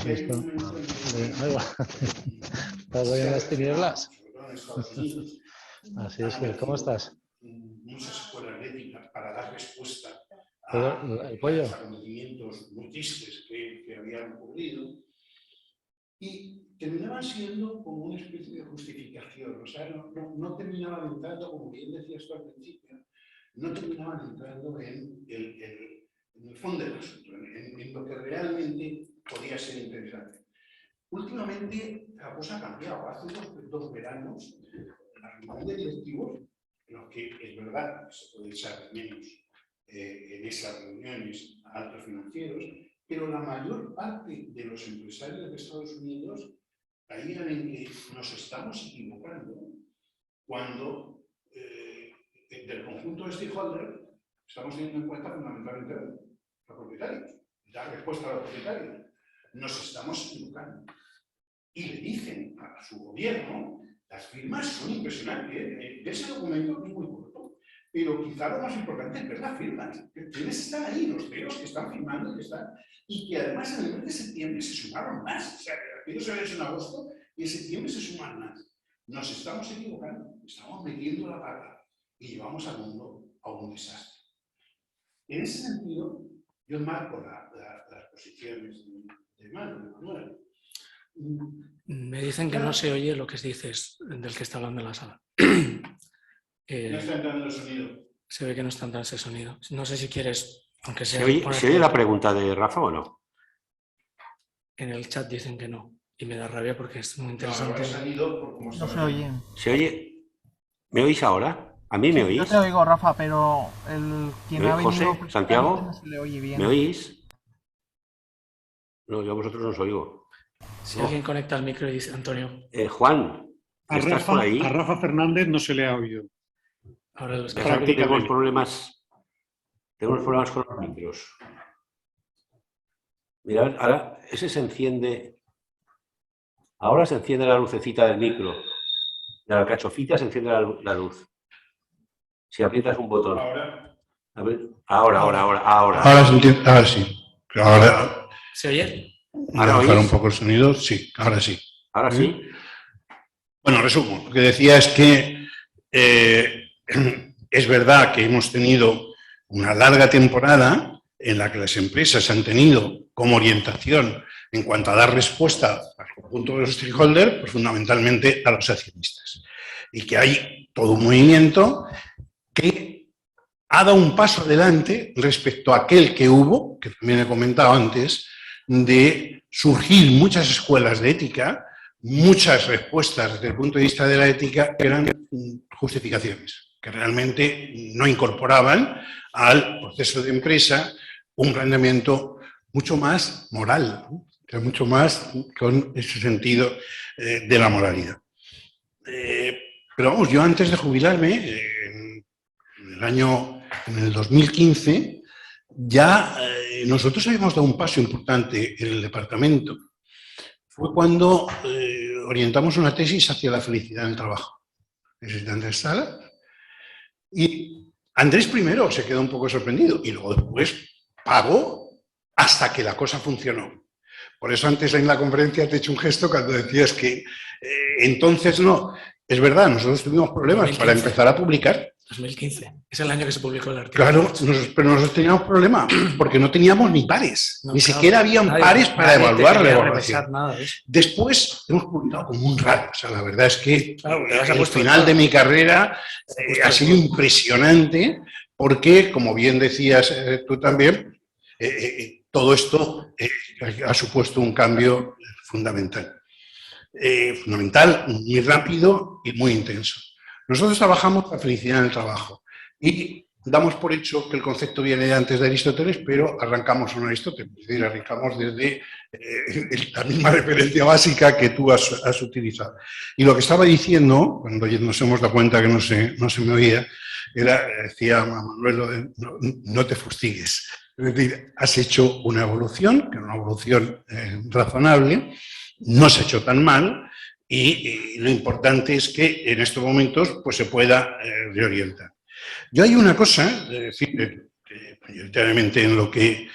esto... ahí va. ¿Estás ahí en las tinieblas? Así es que, ¿cómo estás? Muchas escuelas de ética para dar respuesta ¿El pollo? los acontecimientos muy tristes que habían ocurrido y terminaban siendo como una especie de justificación, o sea, no terminaban entrando, como bien decías tú al principio, no terminaban entrando en el fondo del asunto, en lo que realmente podía ser interesante. Últimamente la cosa ha cambiado. Hace dos veranos, las reuniones de directivos, en los que es verdad que se puede echar de menos en esas reuniones a altos financieros, pero la mayor parte de los empresarios de Estados Unidos caían en que nos estamos equivocando cuando del conjunto de stakeholders estamos teniendo en cuenta fundamentalmente a los propietarios, dar respuesta a los propietarios. Nos estamos equivocando. Y le dicen a su gobierno, las firmas son impresionantes. Ese documento es muy corto, pero quizá lo más importante es ver las firmas. ¿Quiénes están ahí? Los CEOs que están firmando y que además en el mes de septiembre se sumaron más. O sea, que aquello se había hecho en agosto y en septiembre se suman más. Nos estamos equivocando, estamos metiendo la pata y llevamos al mundo a un desastre. En ese sentido, yo marco las posiciones de Manuel. Me dicen que no se oye lo que dices del que está hablando en la sala. No está entrando el sonido. Se ve que no está entrando ese sonido. No sé si quieres, aunque sea... ¿Se oye la pregunta de Rafa o no? En el chat dicen que no. Y me da rabia porque es muy interesante. No se oye. ¿Se oye? ¿Me oís ahora? ¿A mí me oís? Yo te oigo, Rafa, pero quien ha venido... José, Santiago, no se le oye bien. ¿Me oís? No, yo a vosotros no os oigo. Si alguien conecta el micro y dice, Antonio. Juan, ¿estás por ahí? A Rafa Fernández no se le ha oído. Ahora lo tenemos problemas con los micros. Mirad, ahora ese se enciende. Ahora se enciende la lucecita del micro. De la alcachofita se enciende la luz. Si aprietas un botón. A ver, ahora. Ahora se entiende. Ahora sí. Ahora. ¿Se oye? ¿Ahora bajar un poco el sonido? Sí, ahora sí. ¿Ahora sí? Bueno, resumo. Lo que decía es que es verdad que hemos tenido una larga temporada en la que las empresas han tenido como orientación en cuanto a dar respuesta al conjunto de los stakeholders, pues fundamentalmente a los accionistas. Y que hay todo un movimiento que ha dado un paso adelante respecto a aquel que hubo, que también he comentado antes, de surgir muchas escuelas de ética, muchas respuestas desde el punto de vista de la ética que eran justificaciones, que realmente no incorporaban al proceso de empresa un planteamiento mucho más moral, ¿no? sea, mucho más con ese sentido de la moralidad. Pero vamos, yo antes de jubilarme, en el 2015, ya nosotros habíamos dado un paso importante en el departamento. Fue cuando orientamos una tesis hacia la felicidad en el trabajo. Tesis de Andrés Sala. Y Andrés primero se quedó un poco sorprendido y luego después pagó hasta que la cosa funcionó. Por eso antes en la conferencia te he hecho un gesto cuando decías que entonces no. Es verdad, nosotros tuvimos problemas 2015. para empezar a publicar. 2015, es el año que se publicó el artículo. Claro, pero nosotros teníamos problemas porque no teníamos ni pares. No, ni claro, siquiera habían pares para evaluar la evaluación. Nada de eso. Después hemos publicado como un rato. O sea, la verdad es que Claro, el final de mi carrera ha sido impresionante porque, como bien decías tú también, todo esto ha supuesto un cambio fundamental. Fundamental, muy rápido y muy intenso. Nosotros trabajamos la felicidad en el trabajo y damos por hecho que el concepto viene de antes de Aristóteles, pero arrancamos con Aristóteles, es decir, arrancamos desde la misma referencia básica que tú has utilizado. Y lo que estaba diciendo, cuando nos hemos dado cuenta que no se me oía, decía Manuel, no te fustigues. Es decir, has hecho una evolución, que es una evolución razonable, no se ha hecho tan mal, y lo importante es que en estos momentos pues, se pueda reorientar. Yo hay una cosa, es decir, mayoritariamente en lo que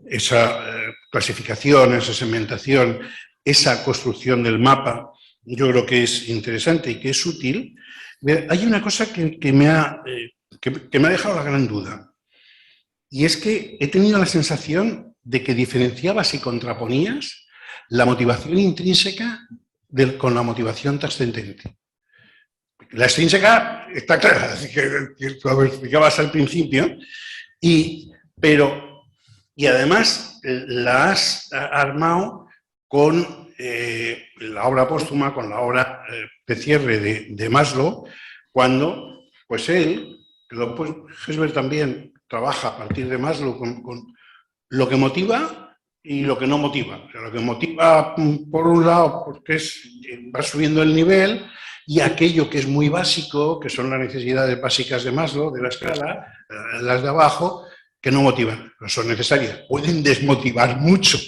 esa clasificación, esa segmentación, esa construcción del mapa, yo creo que es interesante y que es útil. Hay una cosa que me ha dejado la gran duda, y es que he tenido la sensación de que diferenciabas y contraponías la motivación intrínseca con la motivación trascendente. La extrínseca está clara, así que lo explicabas al principio, y además la has armado con la obra póstuma, con la obra de cierre de Maslow, cuando pues él, pues Herzberg también trabaja a partir de Maslow con lo que motiva y lo que no motiva. O sea, lo que motiva, por un lado, porque va subiendo el nivel, y aquello que es muy básico, que son las necesidades básicas de Maslow, de la escala, las de abajo, que no motivan, no son necesarias. Pueden desmotivar mucho,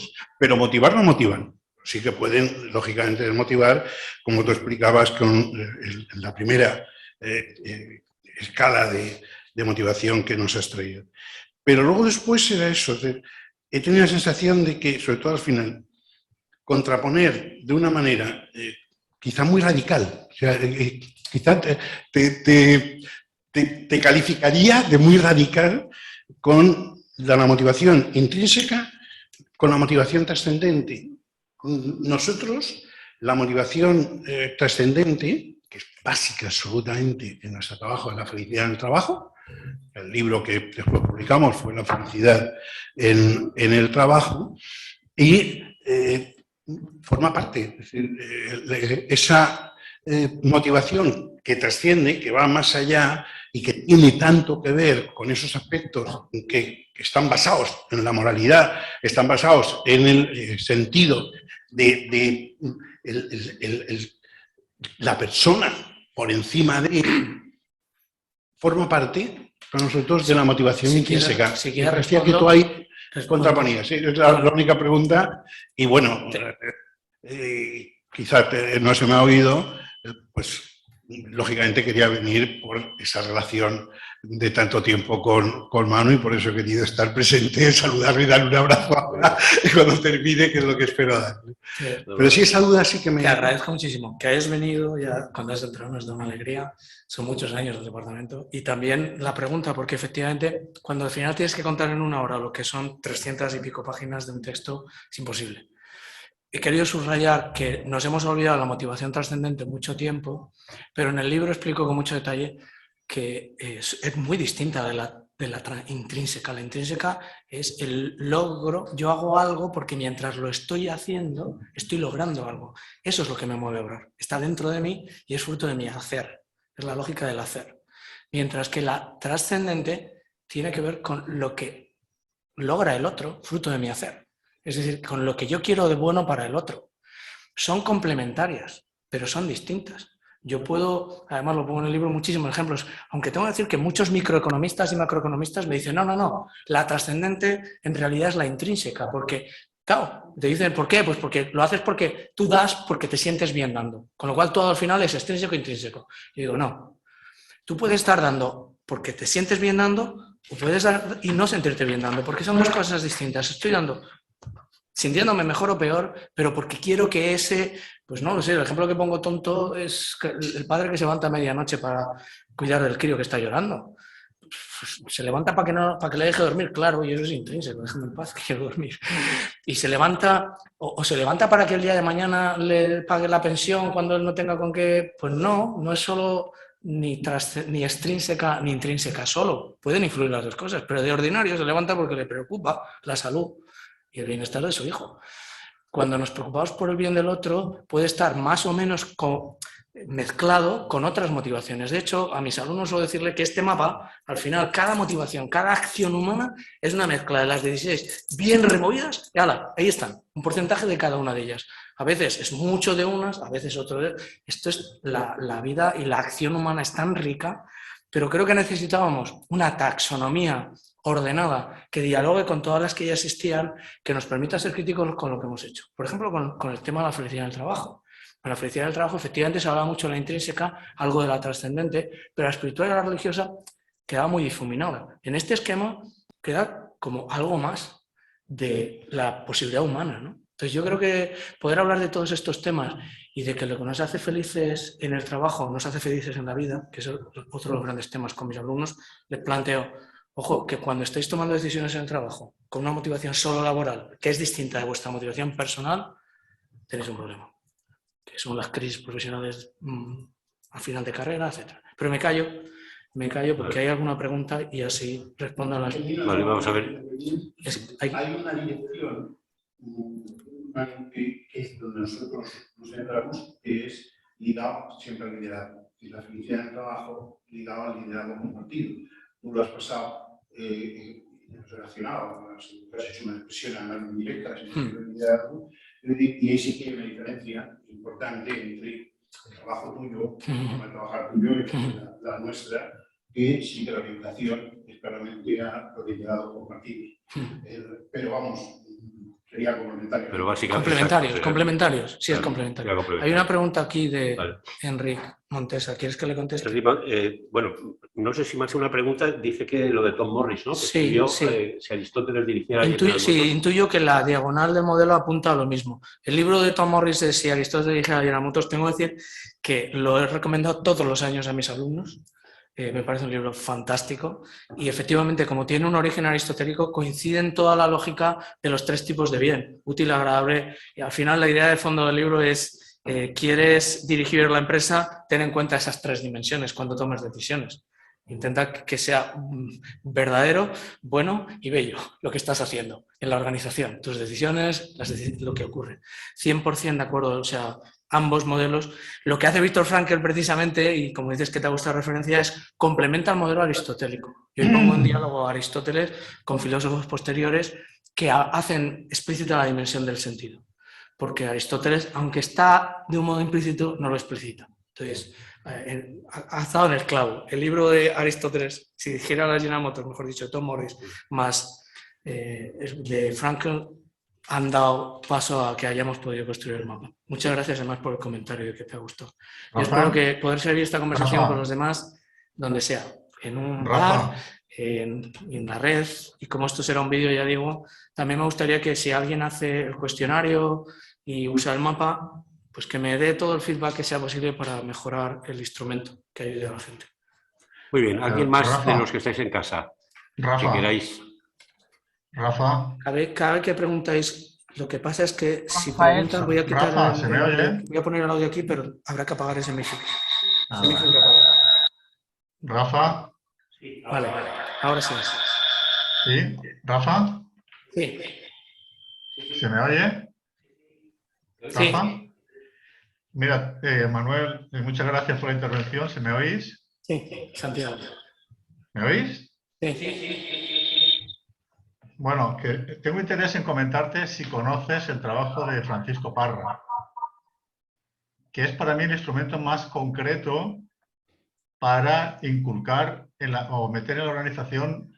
pero motivar no motivan. Sí que pueden, lógicamente, desmotivar, como tú explicabas con la primera escala de motivación que nos has traído. Pero luego después era eso. He tenido la sensación de que, sobre todo al final, contraponer de una manera quizá muy radical, o sea, quizá te calificaría de muy radical con la motivación intrínseca, con la motivación trascendente. Nosotros, la motivación trascendente, que es básica absolutamente en nuestro trabajo, en la felicidad en el trabajo, el libro que después publicamos fue La felicidad en el trabajo, y forma parte, es decir, esa motivación que trasciende, que va más allá y que tiene tanto que ver con esos aspectos que están basados en la moralidad, están basados en el sentido de la persona por encima de él, forma parte para nosotros de la motivación intrínseca. Si quieres decía que tú ahí contraponías, ¿sí? Es la única pregunta, y bueno, quizás no se me ha oído, pues lógicamente quería venir por esa relación de tanto tiempo con Manu, y por eso he querido estar presente, saludarle y darle un abrazo ahora, y cuando termine, que es lo que espero darle. Sí. Pero sí, esa duda sí que me... Te agradezco muchísimo que hayas venido, ya cuando has entrado nos da una alegría, son muchos años del departamento, y también la pregunta, porque efectivamente cuando al final tienes que contar en una hora lo que son 300 y pico páginas de un texto, es imposible. He querido subrayar que nos hemos olvidado la motivación trascendente mucho tiempo, pero en el libro explico con mucho detalle que es muy distinta de la intrínseca. La intrínseca es el logro, yo hago algo porque mientras lo estoy haciendo, estoy logrando algo. Eso es lo que me mueve a obrar. Está dentro de mí y es fruto de mi hacer. Es la lógica del hacer. Mientras que la trascendente tiene que ver con lo que logra el otro, fruto de mi hacer. Es decir, con lo que yo quiero de bueno para el otro. Son complementarias, pero son distintas. Yo puedo, además lo pongo en el libro, muchísimos ejemplos, aunque tengo que decir que muchos microeconomistas y macroeconomistas me dicen, no, la trascendente en realidad es la intrínseca, porque, claro, te dicen, ¿por qué? Pues porque lo haces porque tú das porque te sientes bien dando, con lo cual todo al final es extrínseco e intrínseco. Y digo, no, tú puedes estar dando porque te sientes bien dando o puedes dar y no sentirte bien dando, porque son dos cosas distintas. Estoy dando sintiéndome mejor o peor, pero porque quiero que ese, pues no lo sé, el ejemplo que pongo tonto es el padre que se levanta a medianoche para cuidar del crío que está llorando. Pues se levanta para que le deje dormir, claro, y eso es intrínseco, déjame en paz, que quiero dormir. Y se levanta, o se levanta para que el día de mañana le pague la pensión cuando él no tenga con qué, pues no es solo ni extrínseca ni intrínseca solo, pueden influir las dos cosas, pero de ordinario se levanta porque le preocupa la salud y el bienestar de su hijo. Cuando nos preocupamos por el bien del otro, puede estar más o menos mezclado con otras motivaciones. De hecho, a mis alumnos suelo decirle que este mapa, al final, cada motivación, cada acción humana es una mezcla de las 16 bien removidas y ¡hala! Ahí están, un porcentaje de cada una de ellas. A veces es mucho de unas, a veces otro de... Esto es la vida y la acción humana es tan rica, pero creo que necesitábamos una taxonomía ordenada, que dialogue con todas las que ya existían, que nos permita ser críticos con lo que hemos hecho. Por ejemplo, con el tema de la felicidad en el trabajo. En la felicidad en el trabajo, efectivamente, se habla mucho de la intrínseca, algo de la trascendente, pero la espiritual y la religiosa queda muy difuminada. En este esquema queda como algo más de la posibilidad humana, ¿no? Entonces yo creo que poder hablar de todos estos temas y de que lo que nos hace felices en el trabajo nos hace felices en la vida, que es otro de los grandes temas con mis alumnos, les planteo, ojo, que cuando estáis tomando decisiones en el trabajo con una motivación solo laboral, que es distinta de vuestra motivación personal, tenéis un problema, que son las crisis profesionales al final de carrera, etc. Pero me callo porque hay alguna pregunta y así respondo a las... Vale, vamos a ver. Hay una dirección que es donde nosotros nos centramos, que es ligado siempre al liderazgo. Y la felicidad en el trabajo ligado al liderazgo compartido. Tú lo has pasado relacionado, has hecho una expresión además muy directa, el liderazgo, y ahí sí que hay una diferencia importante entre el trabajo tuyo, el trabajar tuyo y la nuestra, que sí que la orientación es claramente a lo liderado compartido. Pero vamos, sería complementario. Pero básicamente, complementarios, sí, es complementario. Hay una pregunta aquí de Enrique Montesa, ¿quieres que le conteste? Bueno, no sé si más una pregunta, dice que lo de Tom Morris, ¿no? Que sí. si Aristóteles dirigiera... Intuyo que la diagonal del modelo apunta a lo mismo. El libro de Tom Morris de Si Aristóteles dirigiera General Motors, tengo que decir que lo he recomendado todos los años a mis alumnos. Me parece un libro fantástico y efectivamente, como tiene un origen aristotélico, coincide en toda la lógica de los tres tipos de bien, útil, agradable, y al final la idea de fondo del libro es quieres dirigir la empresa, ten en cuenta esas tres dimensiones cuando tomes decisiones. Intenta que sea verdadero, bueno y bello lo que estás haciendo en la organización, tus decisiones, lo que ocurre. 100% de acuerdo, o sea, ambos modelos. Lo que hace Víctor Frankl precisamente, y como dices que te gusta la referencia, es complementa el modelo aristotélico. Yo pongo en diálogo a Aristóteles con filósofos posteriores que hacen explícita la dimensión del sentido. Porque Aristóteles, aunque está de un modo implícito, no lo explicita. Entonces, ha estado en el clavo. El libro de Aristóteles, si dijera la General Motors, mejor dicho, Tom Morris, más de Frankl, han dado paso a que hayamos podido construir el mapa. Muchas gracias además por el comentario y que te ha gustado. Yo espero que poder seguir esta conversación con los demás donde sea, en un bar, en la red, y como esto será un vídeo, ya digo, también me gustaría que si alguien hace el cuestionario y usa el mapa, pues que me dé todo el feedback que sea posible para mejorar el instrumento que ayude a la gente. Muy bien, ¿alguien más de los que estáis en casa que queráis? Rafa. Cada vez que preguntáis, lo que pasa es que si preguntas voy a quitar voy a poner el audio aquí, pero habrá que apagar ese micro. Rafa. Vale, ahora sí. ¿Sí? ¿Rafa? Sí. ¿Se me oye? ¿Rafa? Sí. Mira, Manuel, muchas gracias por la intervención. ¿Se me oís? Sí, Santiago. ¿Me oís? Sí. Bueno, que tengo interés en comentarte si conoces el trabajo de Francisco Parra, que es para mí el instrumento más concreto para inculcar o meter en la organización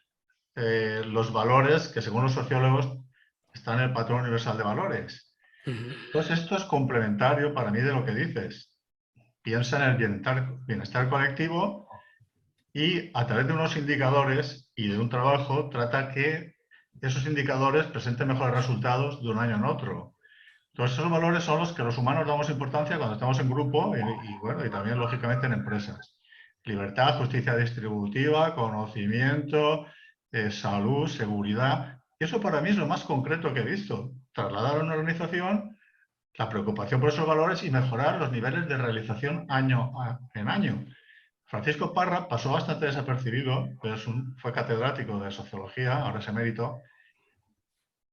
los valores que, según los sociólogos, están en el patrón universal de valores. Entonces, esto es complementario para mí de lo que dices. Piensa en el bienestar colectivo y, a través de unos indicadores y de un trabajo, trata que esos indicadores presenten mejores resultados de un año en otro. Entonces, esos valores son los que los humanos damos importancia cuando estamos en grupo y también, lógicamente, en empresas. Libertad, justicia distributiva, conocimiento, salud, seguridad. Y eso para mí es lo más concreto que he visto. Trasladar a una organización la preocupación por esos valores y mejorar los niveles de realización año en año. Francisco Parra pasó bastante desapercibido, pero fue catedrático de sociología, ahora es emérito,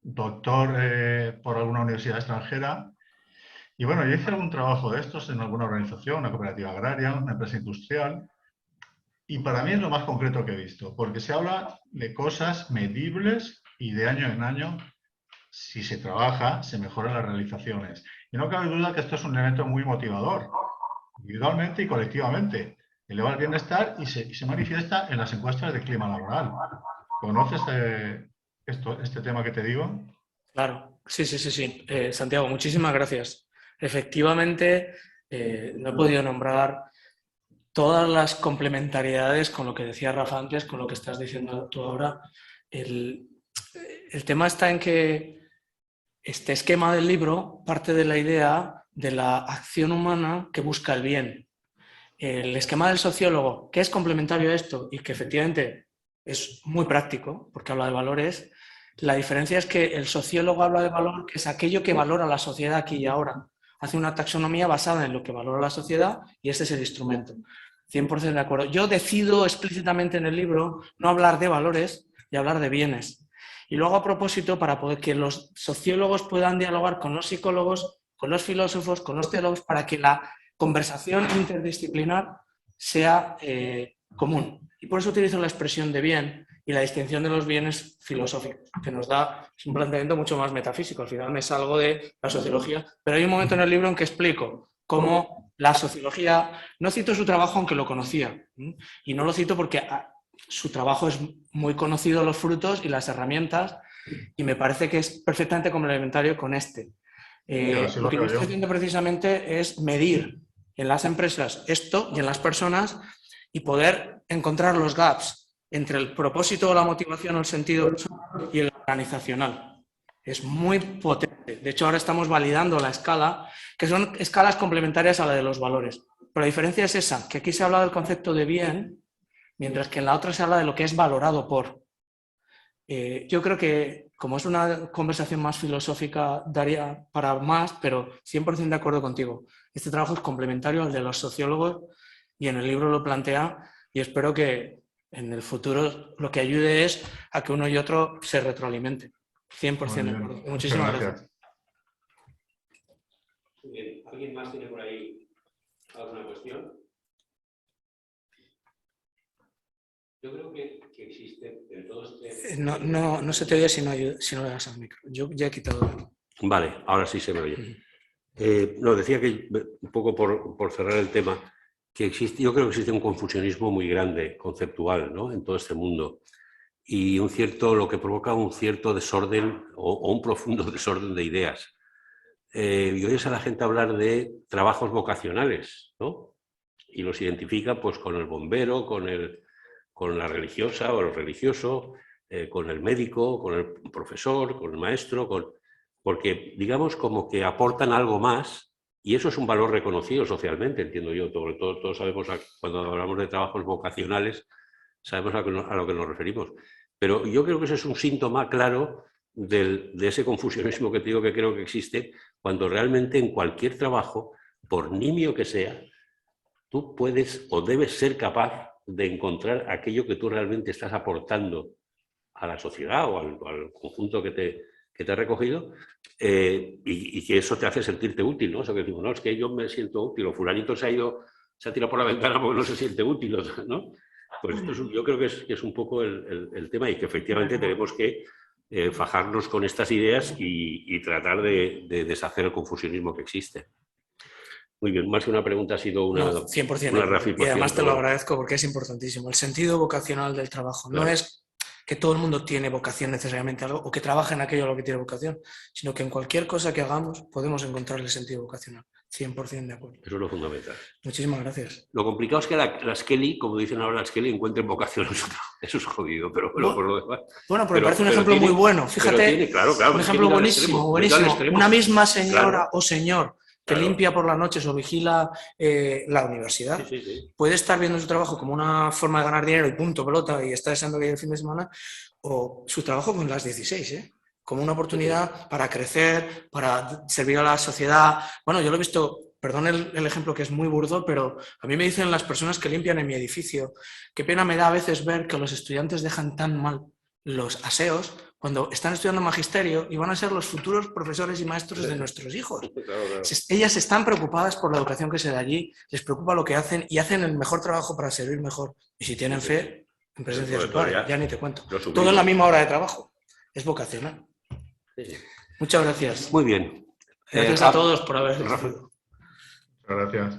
doctor por alguna universidad extranjera. Y bueno, yo hice algún trabajo de estos en alguna organización, una cooperativa agraria, una empresa industrial. Y para mí es lo más concreto que he visto, porque se habla de cosas medibles y de año en año, si se trabaja, se mejoran las realizaciones. Y no cabe duda que esto es un elemento muy motivador, individualmente y colectivamente. Eleva el bienestar y se manifiesta en las encuestas de clima laboral. ¿Conoces este tema que te digo? Claro, sí. Santiago, muchísimas gracias. Efectivamente, no he podido nombrar todas las complementariedades con lo que decía Rafa antes, con lo que estás diciendo tú ahora. El tema está en que este esquema del libro parte de la idea de la acción humana que busca el bien. El esquema del sociólogo, que es complementario a esto y que efectivamente es muy práctico, porque habla de valores, la diferencia es que el sociólogo habla de valor, que es aquello que valora la sociedad aquí y ahora. Hace una taxonomía basada en lo que valora la sociedad y este es el instrumento. 100% de acuerdo. Yo decido explícitamente en el libro no hablar de valores y hablar de bienes. Y luego, a propósito, para poder que los sociólogos puedan dialogar con los psicólogos, con los filósofos, con los teólogos, para que la conversación interdisciplinar sea común. Y por eso utilizo la expresión de bien y la distinción de los bienes filosóficos, que nos da un planteamiento mucho más metafísico. Al final me salgo de la sociología, pero hay un momento en el libro en que explico cómo la sociología, no cito su trabajo aunque lo conocía, y no lo cito porque su trabajo es muy conocido, los frutos y las herramientas, y me parece que es perfectamente complementario con este. Lo que yo estoy haciendo precisamente es medir en las empresas esto y en las personas y poder encontrar los gaps entre el propósito, la motivación o el sentido y el organizacional. Es muy potente. De hecho, ahora estamos validando la escala, que son escalas complementarias a la de los valores. Pero la diferencia es esa, que aquí se habla del concepto de bien, mientras que en la otra se habla de lo que es valorado por. Yo creo que, como es una conversación más filosófica, daría para más, pero 100% de acuerdo contigo. Este trabajo es complementario al de los sociólogos y en el libro lo plantea y espero que en el futuro lo que ayude es a que uno y otro se retroalimenten. 100% de acuerdo. Muchísimas gracias. Bien. ¿Alguien más tiene por ahí alguna cuestión? Yo creo que existe en todo este... No se te oye si no le das al micro. Yo ya he quitado... Vale, ahora sí se me oye. No, decía que, un poco por cerrar el tema, que yo creo que existe un confusionismo muy grande, conceptual, ¿no?, en todo este mundo. Y lo que provoca un cierto desorden o un profundo desorden de ideas. Y oyes a la gente hablar de trabajos vocacionales, ¿no? Y los identifica pues con el bombero, con la religiosa o el religioso, con el médico, con el profesor, con el maestro, porque digamos como que aportan algo más y eso es un valor reconocido socialmente, entiendo yo. Todos sabemos, cuando hablamos de trabajos vocacionales, sabemos a lo que nos referimos. Pero yo creo que ese es un síntoma claro de ese confusionismo que te digo que creo que existe, cuando realmente en cualquier trabajo, por nimio que sea, tú puedes o debes ser capaz de encontrar aquello que tú realmente estás aportando a la sociedad o al conjunto que te ha recogido y que eso te hace sentirte útil, ¿no? Eso que digo, no, es que yo me siento útil, o fulanito se ha tirado por la ventana porque no se siente útil, ¿no? Pues esto yo creo que es un poco el tema y que efectivamente tenemos que fajarnos con estas ideas y tratar de deshacer el confusionismo que existe. Muy bien, más que una pregunta ha sido una, no, 100%. una reafirmación. Y además te lo agradezco porque es importantísimo. El sentido vocacional del trabajo. Claro. No es que todo el mundo tiene vocación necesariamente algo o que trabaje en aquello a lo que tiene vocación, sino que en cualquier cosa que hagamos podemos encontrar el sentido vocacional. 100% de acuerdo. Eso es lo fundamental. Muchísimas gracias. Lo complicado es que las Kelly, como dicen ahora las Kelly, encuentren vocación en su trabajo. Eso es jodido, pero bueno, por lo demás. Bueno, pero me parece un ejemplo muy bueno. Fíjate, claro, un ejemplo buenísimo, buenísimo. Una misma señora o señor que limpia por las noches o vigila la universidad, puede estar viendo su trabajo como una forma de ganar dinero y punto, pelota, y está deseando que llegue el fin de semana, o su trabajo con las 16, como una oportunidad para crecer, para servir a la sociedad. Bueno, yo lo he visto, perdón el ejemplo que es muy burdo, pero a mí me dicen las personas que limpian en mi edificio, qué pena me da a veces ver que los estudiantes dejan tan mal los aseos cuando están estudiando magisterio y van a ser los futuros profesores y maestros de nuestros hijos. Claro. Ellas están preocupadas por la educación que se da allí, les preocupa lo que hacen y hacen el mejor trabajo para servir mejor. Y si tienen fe, en presencia de su padre, ya ni te cuento. Todo en la misma hora de trabajo. Es vocacional. Muchas gracias. Muy bien. Gracias a todos por haber asistido. Gracias.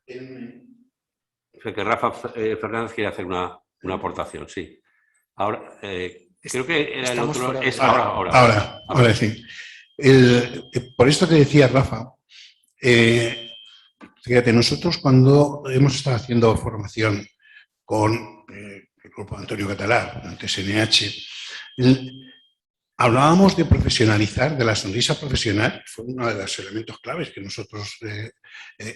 Que Rafa Fernández quiere hacer una aportación, sí. Ahora, creo que era el otro. Ahora sí. Por esto que decía Rafa, fíjate, nosotros cuando hemos estado haciendo formación con el grupo Antonio Catalá, antes NH, hablábamos de profesionalizar, de la sonrisa profesional, fue uno de los elementos claves que nosotros,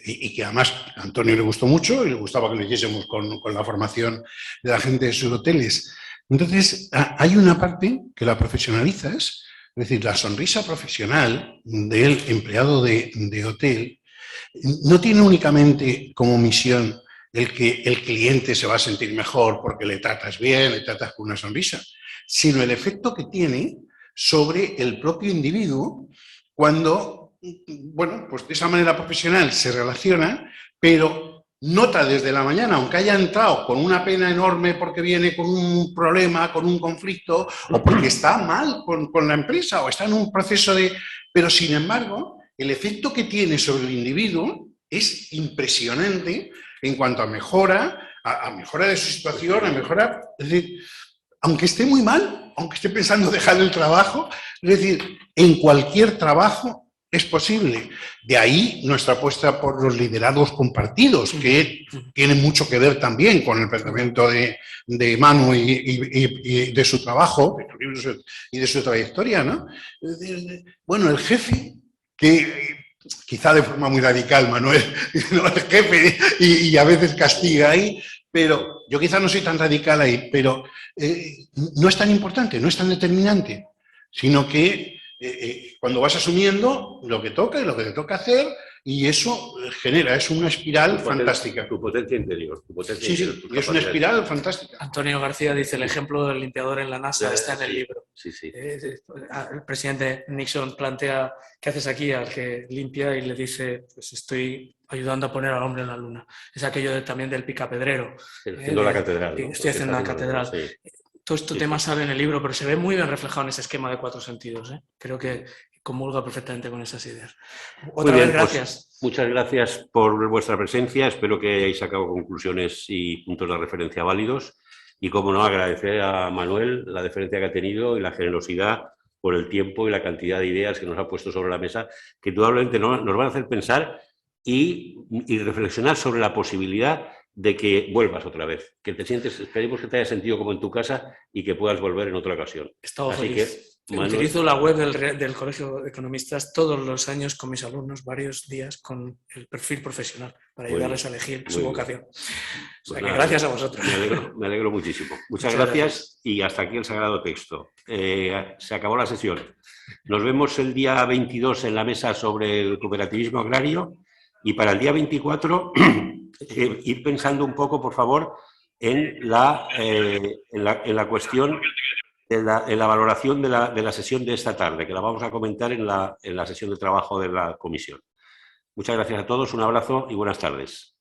y que además a Antonio le gustó mucho y le gustaba que lo hiciésemos con la formación de la gente de sus hoteles. Entonces, hay una parte que la profesionalizas, es decir, la sonrisa profesional del empleado de hotel no tiene únicamente como misión el que el cliente se va a sentir mejor porque le tratas bien, le tratas con una sonrisa, sino el efecto que tiene sobre el propio individuo cuando, bueno, pues de esa manera profesional se relaciona, pero nota desde la mañana, aunque haya entrado con una pena enorme porque viene con un problema, con un conflicto, o porque está mal con la empresa, o está en un proceso de... Pero, sin embargo, el efecto que tiene sobre el individuo es impresionante en cuanto a mejora de su situación, a mejora... Es decir, aunque esté muy mal, aunque esté pensando dejar el trabajo, es decir, en cualquier trabajo es posible. De ahí nuestra apuesta por los liderados compartidos, que tienen mucho que ver también con el pensamiento de Manu y de su trabajo, y de su trayectoria, ¿no? Bueno, el jefe, que quizá de forma muy radical, Manuel, ¿no? El jefe, y a veces castiga ahí, pero yo quizá no soy tan radical ahí, pero no es tan importante, no es tan determinante, sino que cuando vas asumiendo lo que toca y lo que te toca hacer, y eso genera, es una espiral fantástica. Tu potencia interior. Sí, es una espiral fantástica. Antonio García dice, el ejemplo del limpiador en la NASA está en el libro. Sí. El presidente Nixon plantea, ¿qué haces aquí? Al que limpia y le dice, pues estoy ayudando a poner al hombre en la luna. Es aquello también del picapedrero. Haciendo la catedral, ¿no? Estoy haciendo la catedral. Sí. Todo este tema sale en el libro, pero se ve muy bien reflejado en ese esquema de 4 sentidos. Creo que comulga perfectamente con esas ideas. Otra vez, gracias. Pues, muchas gracias por vuestra presencia. Espero que hayáis sacado conclusiones y puntos de referencia válidos. Y, como no, agradecer a Manuel la deferencia que ha tenido y la generosidad por el tiempo y la cantidad de ideas que nos ha puesto sobre la mesa, que indudablemente nos van a hacer pensar y reflexionar sobre la posibilidad de que vuelvas otra vez, que te sientes, esperemos que te hayas sentido como en tu casa y que puedas volver en otra ocasión. Estaba feliz. Utilizo la web del Colegio de Economistas todos los años con mis alumnos, varios días, con el perfil profesional, para ayudarles a elegir su vocación. O sea, que gracias a vosotros. Me alegro muchísimo. Muchas gracias y hasta aquí el sagrado texto. Se acabó la sesión. Nos vemos el día 22 en la mesa sobre el cooperativismo agrario y para el día 24... ir pensando un poco, por favor, en la cuestión, en la valoración de la sesión de esta tarde, que la vamos a comentar en la sesión de trabajo de la comisión. Muchas gracias a todos, un abrazo y buenas tardes.